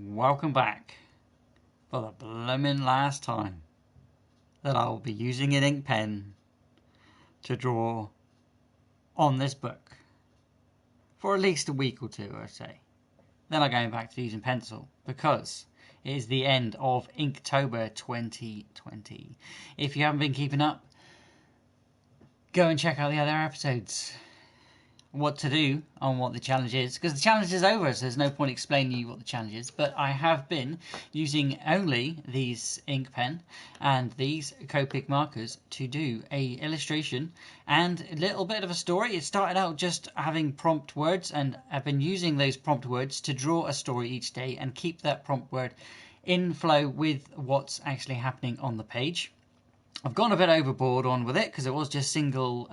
Welcome back for the blooming last time that I will be using an ink pen to draw on this book for at least a week or two, I'd say. Then I'm going back to using pencil because it is the end of Inktober 2020. If you haven't been keeping up, go and check out the other episodes. What to do on what the challenge is, because the challenge is over, so there's no point explaining you what the challenge is. But I have been using only these ink pen and these Copic markers to do a illustration and a little bit of a story. It started out just having prompt words, and I've been using those prompt words to draw a story each day and keep that prompt word in flow with what's actually happening on the page. I've gone a bit overboard on with it because it was just single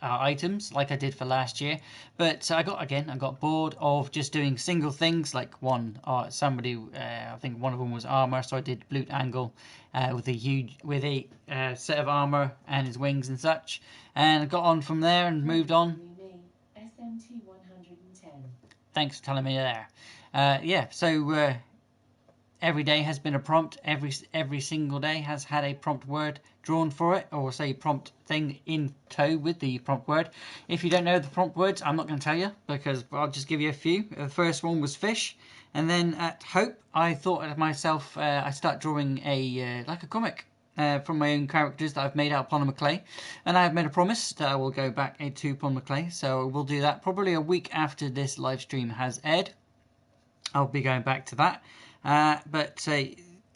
items like I did for last year, but I got bored of just doing single things like one I think one of them was armor, so I did Blute Angle with a set of armor and his wings and such, and I got on from there and moved on. SMT110. Thanks for telling me there. So every day has been a prompt. Every single day has had a prompt word drawn for it, or say prompt thing in tow with the prompt word. If you don't know the prompt words, I'm not going to tell you because I'll just give you a few. The first one was fish, and then at Hope, I thought of myself. I start drawing like a comic. From my own characters that I've made out of polymer clay, and I have made a promise that I will go back to polymer clay, so we'll do that probably a week after this live stream has aired. I'll be going back to that. But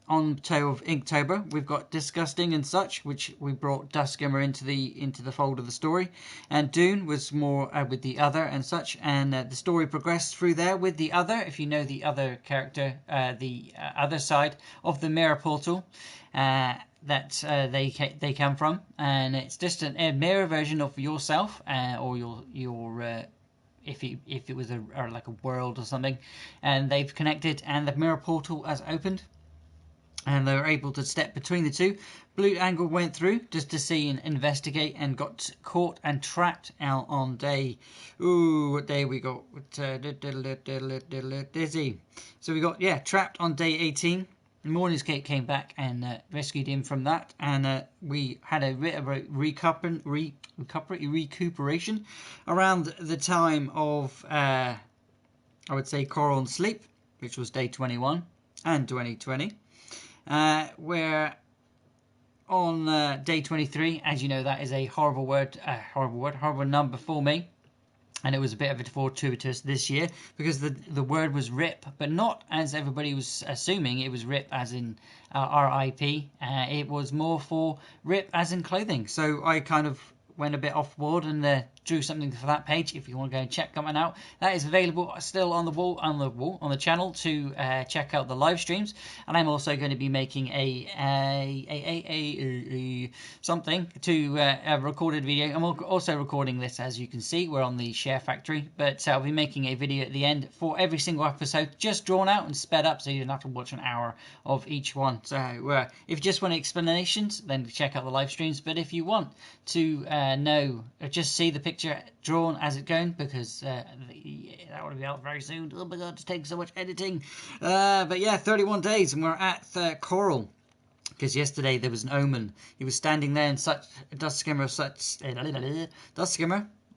on toe of Inktober, we've got Disgusting and such, which we brought Dusk skimmer into the fold of the story, and Dune was more with the other and such, and the story progressed through there with the other. If you know the other character, the other side of the mirror portal that they come from, and it's just a mirror version of yourself or your if it was like a world or something, and they've connected and the mirror portal has opened and they were able to step between the two. Blute Angle went through just to see and investigate and got caught and trapped out on day, what day we got? Dizzy. So we got trapped on day 18. Morning's Cake came back and rescued him from that, and we had a bit of a recuperation around the time of I would say Coral and Sleep, which was day 21 and 2020, where on day 23, as you know, that is a horrible number for me. And it was a bit of a fortuitous this year because the word was rip, but not as everybody was assuming. It was rip as in R-I-P. It was more for rip as in clothing. So I kind of went a bit off board and drew something for that page. If you want to go and check that one out, that is available still on the channel to check out the live streams. And I'm also going to be making something to a recorded video. I'm also recording this, as you can see. We're on the Share Factory, but I'll be making a video at the end for every single episode, just drawn out and sped up, so you don't have to watch an hour of each one. So if you just want explanations, then check out the live streams. But if you want to just see the picture drawn as it's going, because that will be out very soon. Oh my god, it's taking so much editing. But yeah, 31 days and we're at Coral, because yesterday there was an omen. He was standing there, and Dusk skimmer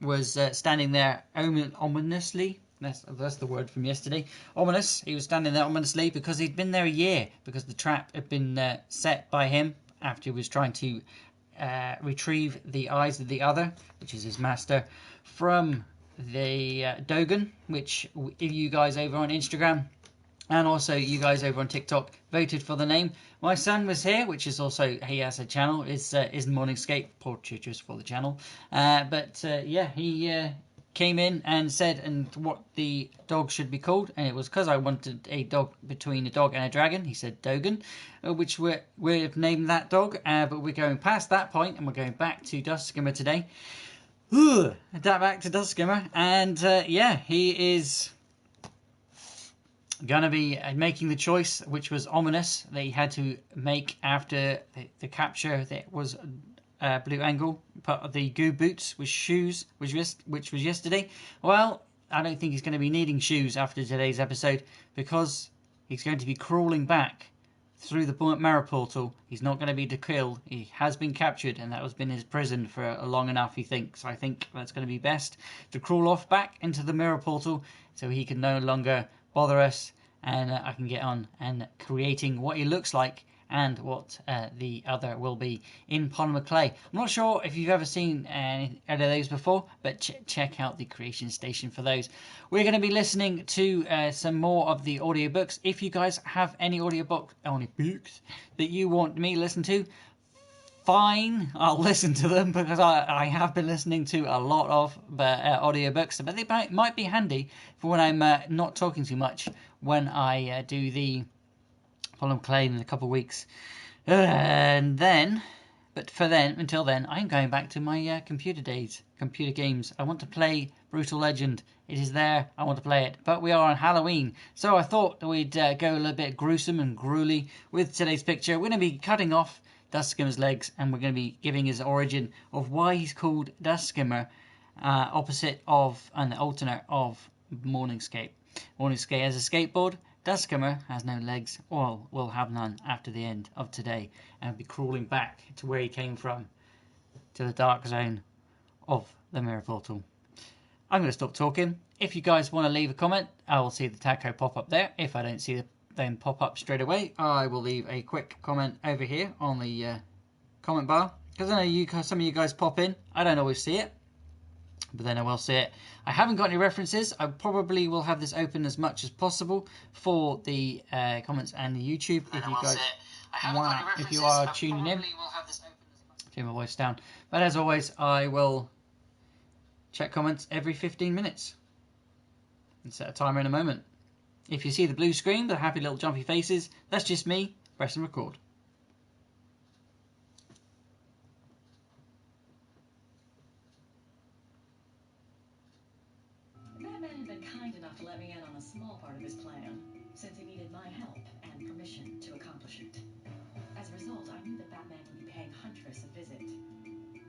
was standing there ominously. That's the word from yesterday. Ominous. He was standing there ominously because he'd been there a year, because the trap had been set by him after he was trying to retrieve the eyes of the other, which is his master, from the Dogan, which you guys over on Instagram and also you guys over on TikTok voted for the name. My son was here, which is also, he has a channel, is Morningscape, portraitures for the channel, he came in and said what the dog should be called, and it was because I wanted a dog between a dog and a dragon. He said Dogan, which we've named that dog, but we're going past that point and we're going back to Dusk skimmer today. Back to Dusk skimmer, and he is gonna be making the choice, which was ominous, that he had to make after the capture that was Blute Angle, put the goo boots with shoes, which was yesterday. Well, I don't think he's going to be needing shoes after today's episode, because he's going to be crawling back through the mirror portal. He's not going to be killed. He has been captured, and that has been his prison for long enough, he thinks. So I think that's going to be best to crawl off back into the mirror portal so he can no longer bother us, and I can get on and creating what he looks like and what the other will be in polymer clay. I'm not sure if you've ever seen any of those before, but check out the creation station for those. We're going to be listening to some more of the audiobooks. If you guys have any audiobooks that you want me to listen to, fine, I'll listen to them, because I have been listening to a lot of audiobooks, but they might be handy for when I'm not talking too much when I do the polymer clay in a couple of weeks. And then, but until then, I'm going back to my computer games. I want to play Brutal Legend. It is there. I want to play it. But we are on Halloween, so I thought we'd go a little bit gruesome and gruely with today's picture. We're going to be cutting off Dusk Skimmer's legs, and we're going to be giving his origin of why he's called Dusk Skimmer, opposite of an alternate of Morningscape. Morningscape has a skateboard. Dusk Skimmer has no legs, or will have none after the end of today, and will be crawling back to where he came from, to the dark zone of the mirror portal. I'm going to stop talking. If you guys want to leave a comment, I will see the tag code pop up there. If I don't see them pop up straight away, I will leave a quick comment over here on the comment bar, because I know some of you guys pop in. I don't always see it, but then I will see it. I haven't got any references. I probably will have this open as much as possible for the comments and the YouTube. If you guys if you are tuning in, turn my voice down. But as always, I will check comments every 15 minutes and set a timer in a moment. If you see the blue screen, the happy little jumpy faces, that's just me pressing record. Batman had been kind enough to let me in on a small part of his plan, since he needed my help and permission to accomplish it. As a result, I knew that Batman would be paying Huntress a visit.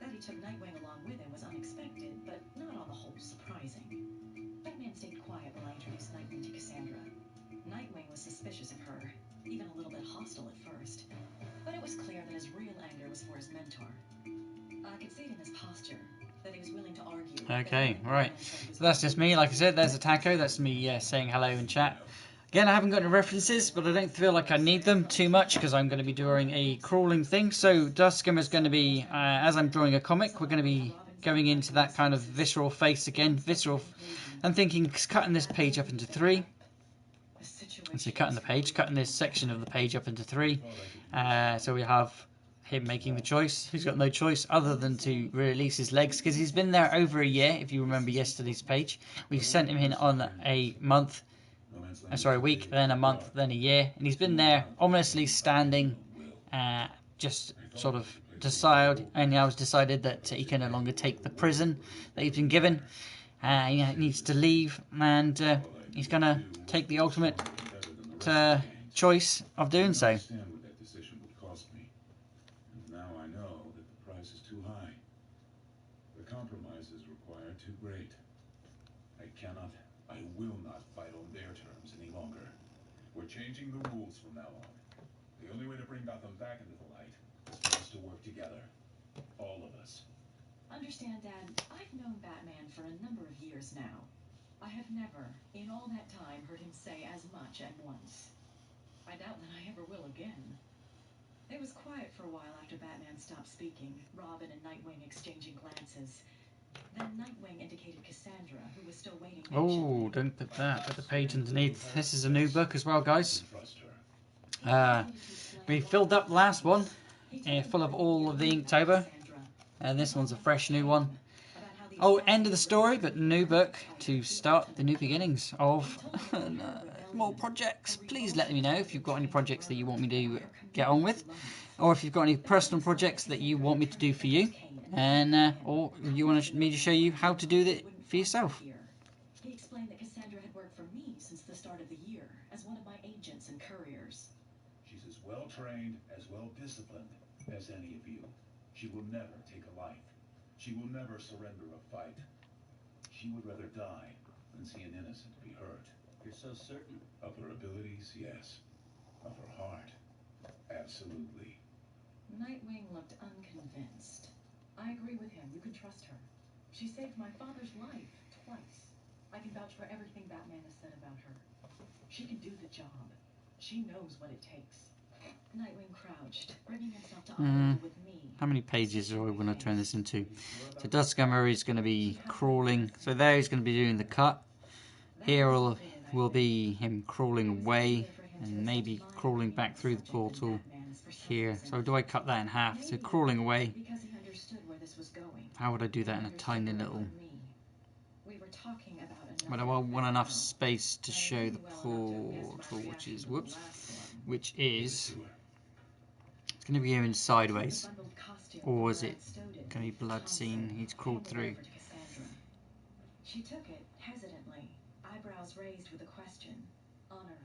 That he took Nightwing along with him was unexpected, but not on the whole surprising. Batman stayed quiet while I introduced Nightwing to Cassandra. Nightwing was suspicious of her, even a little bit hostile at first. But it was clear that his real anger was for his mentor. I could see it in his posture, that he was willing to argue. Okay, right. So that's just me. Like I said, there's a taco. That's me saying hello in chat. Again, I haven't got any references, but I don't feel like I need them too much, because I'm going to be doing a crawling thing. So Dusk Skimmer is going to be, as I'm drawing a comic, we're going to be going into that kind of visceral face again. Visceral. I'm thinking cutting this page up into 3. So cutting this section of the page up into 3. So we have him making the choice. He's got no choice other than to release his legs, because he's been there over a year. If you remember yesterday's page, we sent him in on a week, then a month, then a year, and he's been there ominously standing, just sort of decided that he can no longer take the prison that he's been given. He needs to leave, and he's going to take the ultimate choice of doing so. Now I know that the price is too high. The compromises required too great. I will not fight on their terms any longer. We're changing the rules from now on. The only way to bring Gotham back into the light is for us to work together. All of us. Understand, Dad, I've known Batman for a number of years now. I have never, in all that time, heard him say as much at once. I doubt that I ever will again. It was quiet for a while after Batman stopped speaking, Robin and Nightwing exchanging glances. Then Nightwing indicated Cassandra, who was still waiting. Oh, don't put that. Put the page underneath. This is a new book as well, guys. We filled up the last one, full of all of the Inktober, and this one's a fresh new one. Oh, end of the story, but new book to start the new beginnings of more projects. Please let me know if you've got any projects that you want me to get on with, or if you've got any personal projects that you want me to do for you, and or you want me to show you how to do it for yourself. He explained that Cassandra had worked for me since the start of the year as one of my agents and couriers. She's as well trained, as well disciplined as any of you. She will never take a life. She will never surrender a fight. She would rather die than see an innocent be hurt. You're so certain. Of her abilities, yes. Of her heart, absolutely. Nightwing looked unconvinced. I agree with him. You can trust her. She saved my father's life twice. I can vouch for everything Batman has said about her. She can do the job. She knows what it takes. Nightwing crouched, bringing himself to eye level with me. How many pages are we going to turn this into? So Duskhammer is going to be crawling. So there he's going to be doing the cut. Here will be him crawling away and maybe crawling back through the portal here. So do I cut that in half? So crawling away. Because he understood where this was going. How would I do that in a tiny little... We were talking about But I want enough space to show the portal, which is, whoops, which is... It's going to be going sideways. Or is it going to be blood scene he's crawled through? She took it hesitantly, eyebrows raised with a question. Honor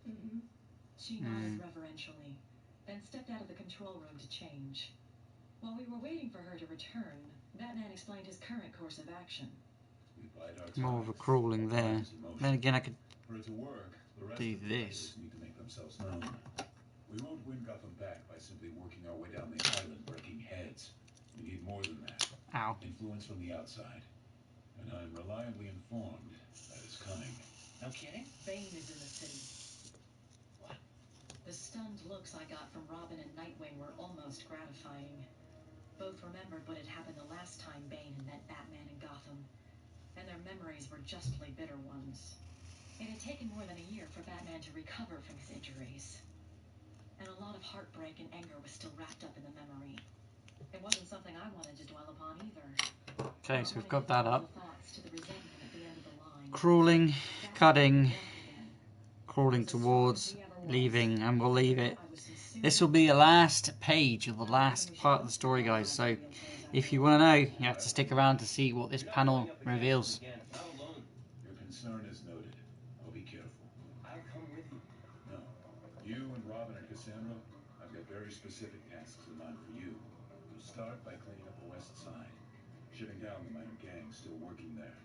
it. Mm-hmm. She nodded reverentially, then stepped out of the control room to change. While we were waiting for her to return, Batman explained his current course of action. More of a crawling there. Then again, I could For it to work, the rest do of the this. players need to make themselves known. We won't win Gotham back by simply working our way down the island breaking heads. We need more than that. Ow. Influence from the outside. And I'm reliably informed that it's coming. No kidding? Bane is in the city. What? The stunned looks I got from Robin and Nightwing were almost gratifying. Both remembered what had happened the last time Bane had met Batman in Gotham, and their memories were justly bitter ones. It had taken more than a year for Batman to recover from his injuries, and a lot of heartbreak and anger was still wrapped up in the memory. It wasn't something I wanted to dwell upon either. Okay, so we've got that up. Thoughts to the resentment at the end of the line. Crawling, cutting, crawling towards, leaving, and we'll leave it. This will be the last page of the last part of the story, guys. So if you want to know, you have to stick around to see what this panel reveals. Again, not alone. Your concern is noted. I'll be careful. I'll come with you. No. You and Robin and Cassandra, I've got very specific tasks in mind for you. We'll start by cleaning up the west side, shutting down the minor gangs still working there.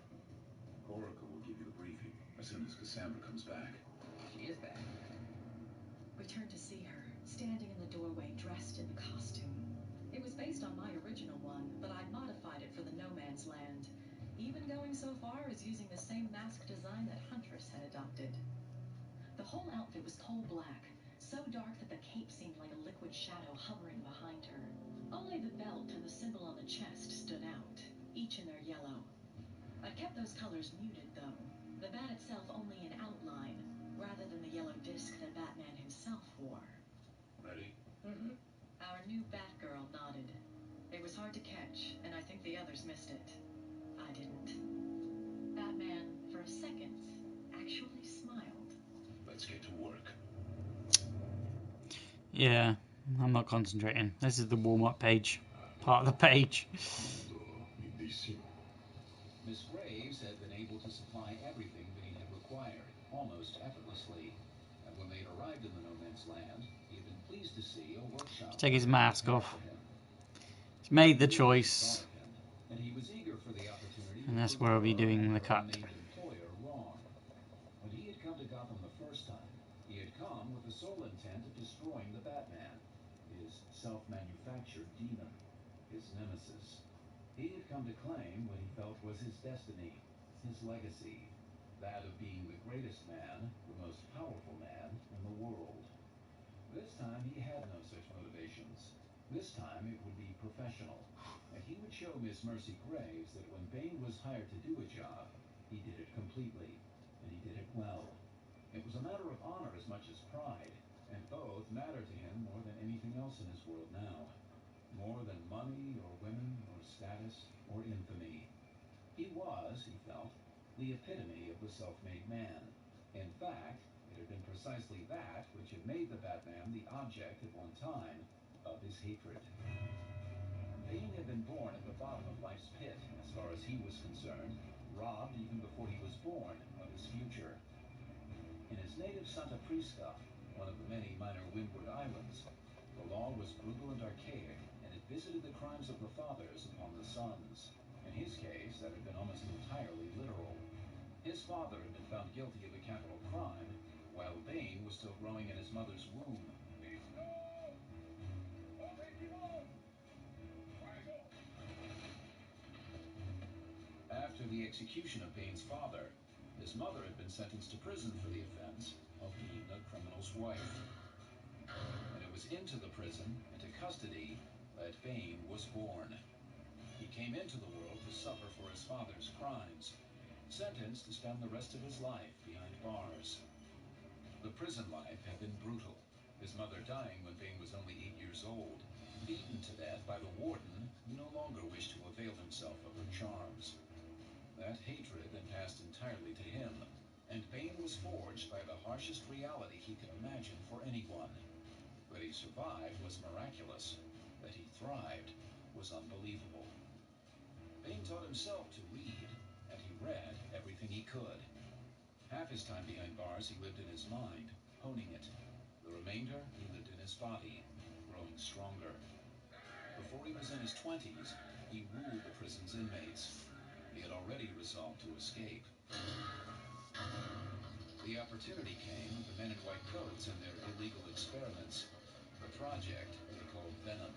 Oracle will give you the briefing as soon as Cassandra comes back. She is back. We turned to see her, standing in the doorway, dressed in the costume. It was based on my original one, but I'd modified it for the No Man's Land, even going so far as using the same mask design that Huntress had adopted. The whole outfit was coal black, so dark that the cape seemed like a liquid shadow hovering behind her. Only the belt and the symbol on the chest stood out, each in their yellow. I'd kept those colors muted, though, the bat itself only in outline, rather than the yellow disc that Batman himself wore. Ready? Mm-hmm. Our new Batgirl nodded. It was hard to catch, and I think the others missed it. I didn't. Batman, for a second, actually smiled. Let's get to work. Yeah, I'm not concentrating. This is the warm-up page, part of the page. Miss Graves had been able to supply everything Bane had required, almost effortlessly. And when they had arrived in the No Man's Land, he had been pleased to see a workshop. Take his mask off. He's made the choice. And he was eager for the opportunity. And that's where I'll be doing the cut. Employer wrong. When he had come to Gotham the first time, he had come with the sole intent of destroying the Batman, his self-manufactured demon, his nemesis. He had come to claim what he felt was his destiny, his legacy, that of being the greatest man, the most powerful man in the world. This time he had no such motivations. This time it would be professional, and he would show Miss Mercy Graves that when Bane was hired to do a job, he did it completely, and he did it well. It was a matter of honor as much as pride, and both mattered to him more than anything else in his world now. More than money or women or status or infamy. He was, he felt, the epitome of the self-made man. In fact, it had been precisely that which had made the Batman the object at one time of his hatred. Bane had been born at the bottom of life's pit, as far as he was concerned, robbed even before he was born of his future. In his native Santa Prisca, one of the many minor Windward Islands, the law was brutal and archaic, and it visited the crimes of the fathers upon the sons. In his case, that had been almost entirely literal. His father had been found guilty of a capital crime, while Bane was still growing in his mother's womb. After the execution of Bane's father, his mother had been sentenced to prison for the offense of being a criminal's wife. And it was into the prison, into custody, that Bane was born. He came into the world to suffer for his father's crimes, sentenced to spend the rest of his life behind bars. The prison life had been brutal, his mother dying when Bane was only 8 years old, beaten to death by the warden who no longer wished to avail himself of her charms. That hatred then passed entirely to him, and Bane was forged by the harshest reality he could imagine for anyone. That he survived was miraculous. That he thrived was unbelievable. Bane taught himself to read, and he read everything he could. Half his time behind bars he lived in his mind, honing it. The remainder he lived in his body, growing stronger. Before he was in his 20s, he ruled the prison's inmates. He had already resolved to escape. The opportunity came with the men in white coats and their illegal experiments, the project they called Venom.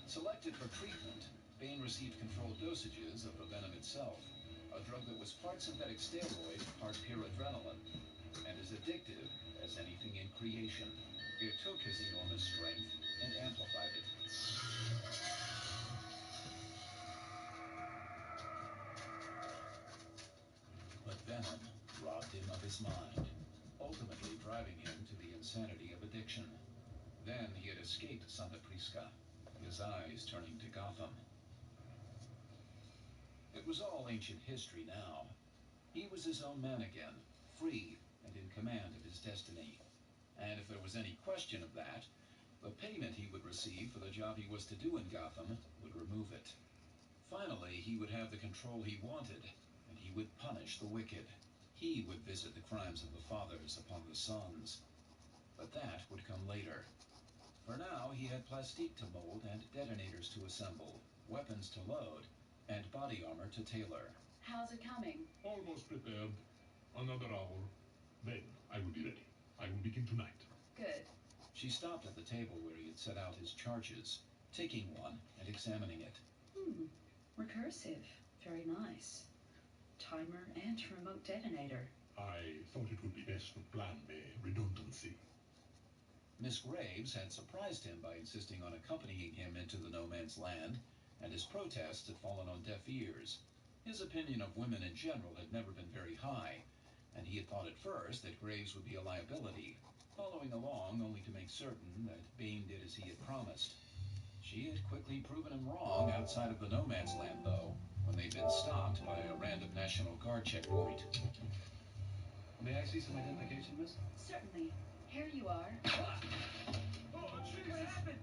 Selected for treatment, Bane received controlled dosages of the venom itself, a drug that was part synthetic steroid, part pure adrenaline, and as addictive as anything in creation. It took his enormous strength and amplified it. But venom robbed him of his mind, ultimately driving him to the insanity of addiction. Then he had escaped Santa Prisca, his eyes turning to Gotham. It was all ancient history now. He was his own man again, free and in command of his destiny. And if there was any question of that, the payment he would receive for the job he was to do in Gotham would remove it. Finally, he would have the control he wanted, and he would punish the wicked. He would visit the crimes of the fathers upon the sons. But that would come later. For now, he had plastique to mold and detonators to assemble, weapons to load, and body armor to tailor. How's it coming? Almost prepared. Another hour. Then I will be ready. I will begin tonight. Good. She stopped at the table where he had set out his charges, taking one and examining it. Recursive. Very nice. Timer and remote detonator. I thought it would be best to plan a redundancy. Miss Graves had surprised him by insisting on accompanying him into the no man's land, and his protests had fallen on deaf ears. His opinion of women in general had never been very high, and he had thought at first that Graves would be a liability, following along only to make certain that Bane did as he had promised. She had quickly proven him wrong outside of the no man's land, though, when they'd been stopped by a random National Guard checkpoint. May I see some identification, miss? Certainly. Here you are. What happened?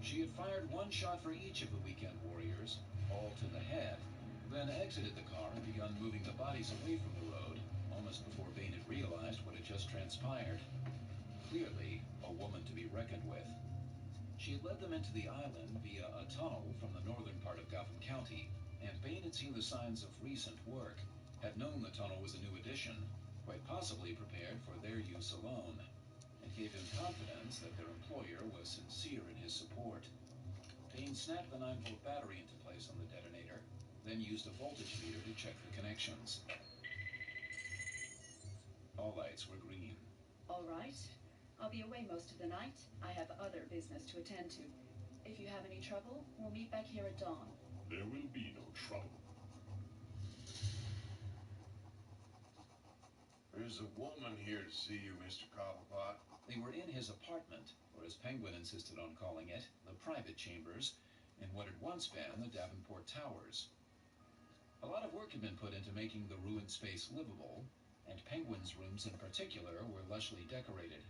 She had fired one shot for each of the weekend warriors, all to the head, then exited the car and begun moving the bodies away from the road, almost before Bane had realized what had just transpired. Clearly, a woman to be reckoned with. She had led them into the island via a tunnel from the northern part of Gotham County, and Bane had seen the signs of recent work, had known the tunnel was a new addition, quite possibly prepared for their use alone, and gave him confidence that their employer was sincere in his support. Bane snapped the 9-volt battery into place on the detonator, then used a voltage meter to check the connections. All lights were green. All right. I'll be away most of the night. I have other business to attend to. If you have any trouble, we'll meet back here at dawn. There will be no trouble. There's a woman here to see you, Mr. Cobblepot. They were in his apartment, or as Penguin insisted on calling it, the private chambers, in what had once been the Davenport Towers. A lot of work had been put into making the ruined space livable, and Penguin's rooms in particular were lushly decorated.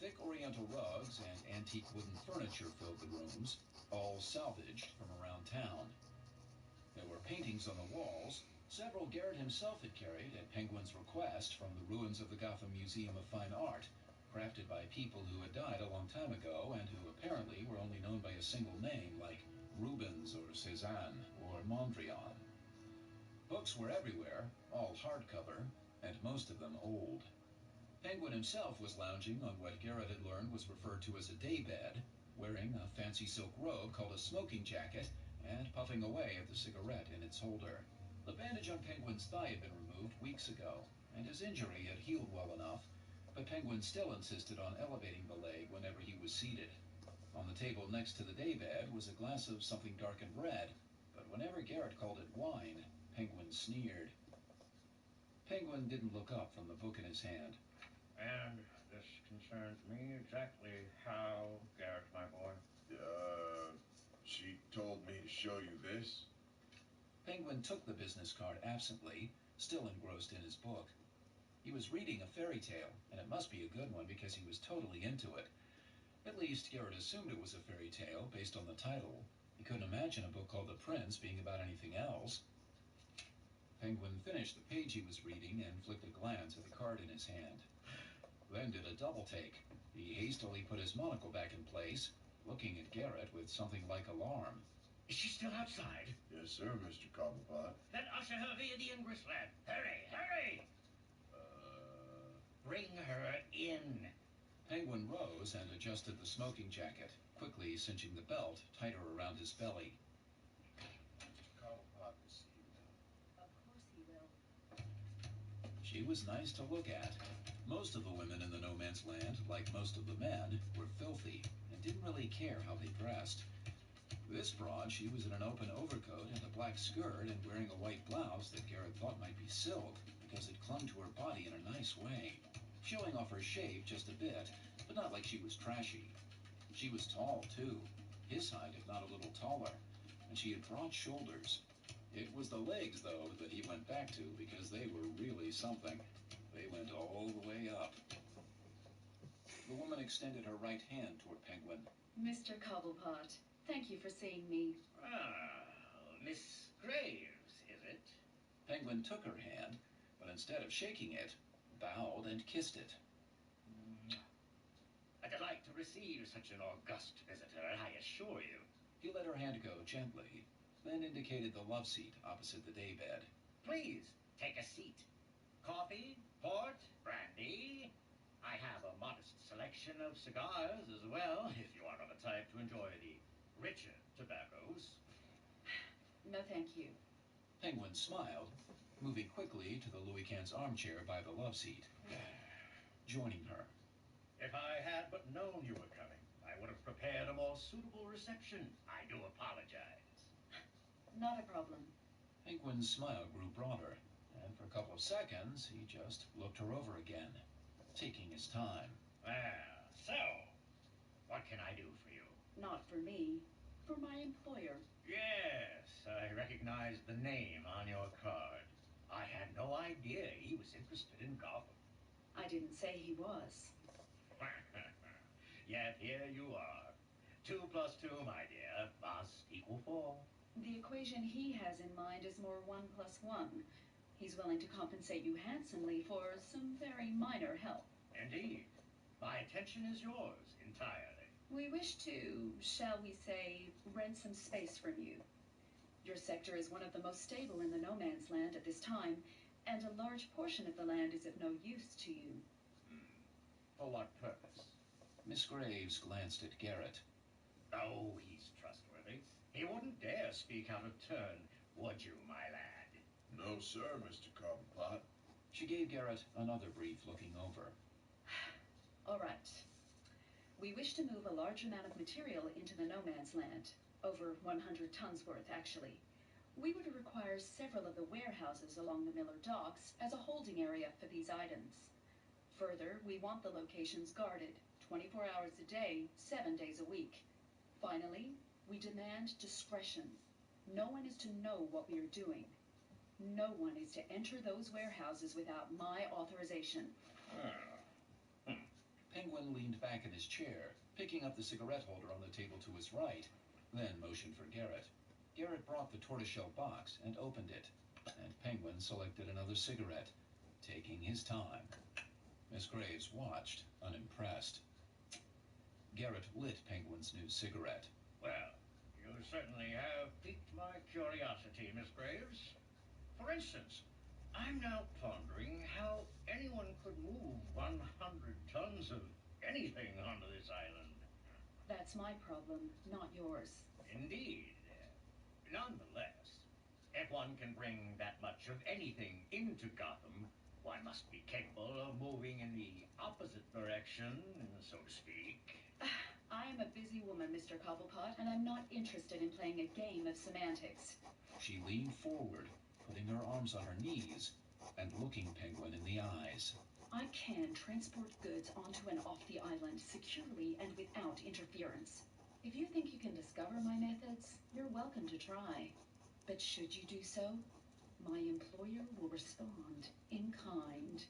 Thick oriental rugs and antique wooden furniture filled the rooms, all salvaged from around town. There were paintings on the walls. Several Garrett himself had carried at Penguin's request from the ruins of the Gotham Museum of Fine Art, crafted by people who had died a long time ago and who apparently were only known by a single name, like Rubens or Cézanne or Mondrian. Books were everywhere, all hardcover, and most of them old. Penguin himself was lounging on what Garrett had learned was referred to as a daybed, wearing a fancy silk robe called a smoking jacket, and puffing away at the cigarette in its holder. The bandage on Penguin's thigh had been removed weeks ago, and his injury had healed well enough, but Penguin still insisted on elevating the leg whenever he was seated. On the table next to the daybed was a glass of something dark and red, but whenever Garrett called it wine, Penguin sneered. Penguin didn't look up from the book in his hand. And this concerns me exactly how, Garrett, my boy? She told me to show you this. Penguin took the business card absently, still engrossed in his book. He was reading a fairy tale, and it must be a good one because he was totally into it. At least, Garrett assumed it was a fairy tale based on the title. He couldn't imagine a book called The Prince being about anything else. Penguin finished the page he was reading and flicked a glance at the card in his hand. Then did a double take. He hastily put his monocle back in place, looking at Garrett with something like alarm. Is she still outside? Yes, sir, Mr. Cobblepot. Then usher her via the ingress lad. Hurry, hurry! Bring her in. Penguin rose and adjusted the smoking jacket, quickly cinching the belt tighter around his belly. Cobblepot will see you now. Of course he will. She was nice to look at. Most of the women in the no man's land, like most of the men, were filthy and didn't really care how they dressed. This broad, she was in an open overcoat and a black skirt and wearing a white blouse that Garrett thought might be silk because it clung to her body in a nice way, showing off her shape just a bit, but not like she was trashy. She was tall, too, his height if not a little taller, and she had broad shoulders. It was the legs, though, that he went back to because they were really something. They went all the way up. The woman extended her right hand toward Penguin. Mr. Cobblepot, thank you for seeing me. Ah, Miss Graves, is it? Penguin took her hand, but instead of shaking it, bowed and kissed it. A delight to receive such an august visitor, I assure you. He let her hand go gently, then indicated the love seat opposite the daybed. Please, take a seat. Coffee, port, brandy. I have a modest selection of cigars as well, if you are of a type to enjoy the richer tobaccos. No, thank you. Penguin smiled, moving quickly to the Louis Quinze armchair by the love seat, joining her. If I had but known you were coming, I would have prepared a more suitable reception. I do apologize. Not a problem. Penguin's smile grew broader, and for a couple of seconds, he just looked her over again, taking his time. Well, so, what can I do for you? Not for me. For my employer. Yes, I recognize the name on your card. I had no idea he was interested in Gotham. I didn't say he was. Yet here you are. 2 plus 2, my dear, must equal 4. The equation he has in mind is more 1 plus 1. He's willing to compensate you handsomely for some very minor help. Indeed. My attention is yours entirely. We wish to, shall we say, rent some space from you. Your sector is one of the most stable in the no man's land at this time, and a large portion of the land is of no use to you. For what purpose? Miss Graves glanced at Garrett. Oh, he's trustworthy. He wouldn't dare speak out of turn, would you, my lad? No, sir, Mr. Cobblepot. She gave Garrett another brief looking over. All right. We wish to move a large amount of material into the no man's land. Over 100 tons worth, actually. We would require several of the warehouses along the Miller docks as a holding area for these items. Further, we want the locations guarded, 24 hours a day, 7 days a week. Finally, we demand discretion. No one is to know what we are doing. No one is to enter those warehouses without my authorization. Penguin leaned back in his chair, picking up the cigarette holder on the table to his right, then motioned for Garrett. Garrett brought the tortoiseshell box and opened it, and Penguin selected another cigarette, taking his time. Miss Graves watched, unimpressed. Garrett lit Penguin's new cigarette. Well, you certainly have piqued my curiosity, Miss Graves. For instance, I'm now pondering how anyone could move 100 tons of anything onto this island. That's my problem, not yours. Indeed. Nonetheless, if one can bring that much of anything into Gotham, one must be capable of moving in the opposite direction, so to speak. I am a busy woman, Mr. Cobblepot, and I'm not interested in playing a game of semantics. She leaned forward, putting her arms on her knees and looking Penguin in the eyes. I can transport goods onto and off the island securely and without interference. If you think you can discover my methods, you're welcome to try. But should you do so, my employer will respond in kind.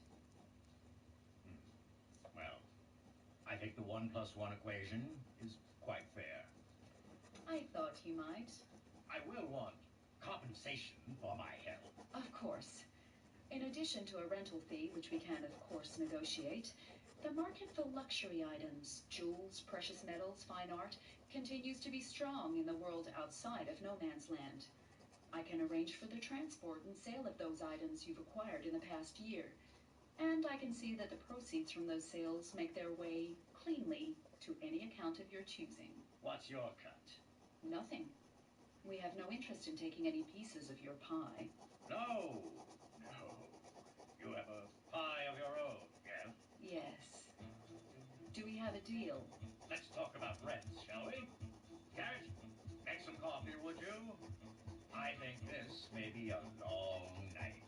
Well, I think the 1 + 1 equation is quite fair. I thought you might. I will want compensation for my help. Of course. In addition to a rental fee, which we can, of course, negotiate, the market for luxury items, jewels, precious metals, fine art, continues to be strong in the world outside of No Man's Land. I can arrange for the transport and sale of those items you've acquired in the past year, and I can see that the proceeds from those sales make their way cleanly to any account of your choosing. What's your cut? Nothing. We have no interest in taking any pieces of your pie. No. You have a pie of your own, yes? Yes. Do we have a deal? Let's talk about rents, shall we? Garrett, make some coffee, would you? I think this may be a long night.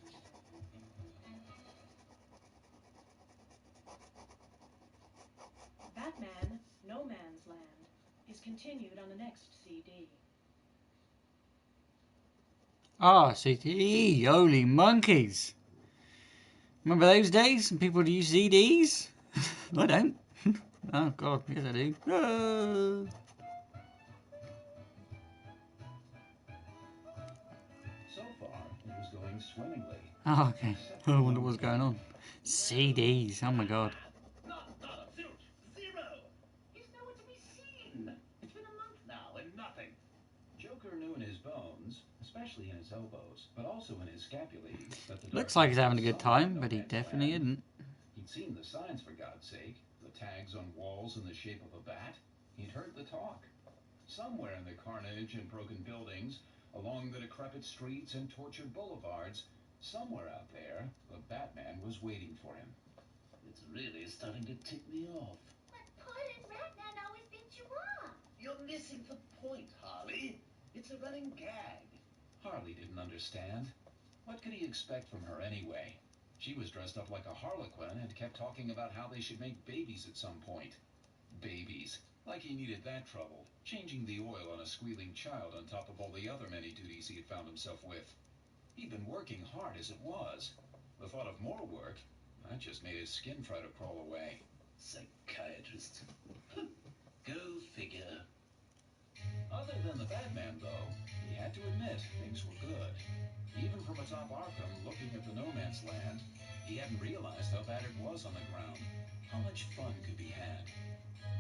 Batman, No Man's Land is continued on the next CD. Ah, CTE, holy monkeys. Remember those days when people used CDs? I don't. Oh, God, yes I do. Ah. So far, it was going swimmingly. Oh, okay. I wonder what's going on. CDs, oh my God. Not a suit. Zero. He's nowhere to be seen. It's been a month now and nothing. Joker knew in his bones, especially in his elbows, but also in his scapulae, that the Looks darkness like he's having a was good somewhere in time, No but he Man's definitely Land. isn't. He'd seen the signs, for God's sake, the tags on walls in the shape of a bat. He'd heard the talk. Somewhere in the carnage and broken buildings, along the decrepit streets and tortured boulevards, somewhere out there, the Batman was waiting for him. It's really starting to tick me off. What part of Batman always thinks you are? You're missing the point, Harley. It's a running gag. Harley didn't understand. What could he expect from her anyway? She was dressed up like a harlequin and kept talking about how they should make babies at some point. Babies. Like he needed that trouble, changing the oil on a squealing child on top of all the other many duties he had found himself with. He'd been working hard as it was. The thought of more work, that just made his skin try to crawl away. Psychiatrist. Go figure. Other than the Batman, though, he had to admit things were good. Even from atop Arkham, looking at the No Man's Land, he hadn't realized how bad it was on the ground, how much fun could be had.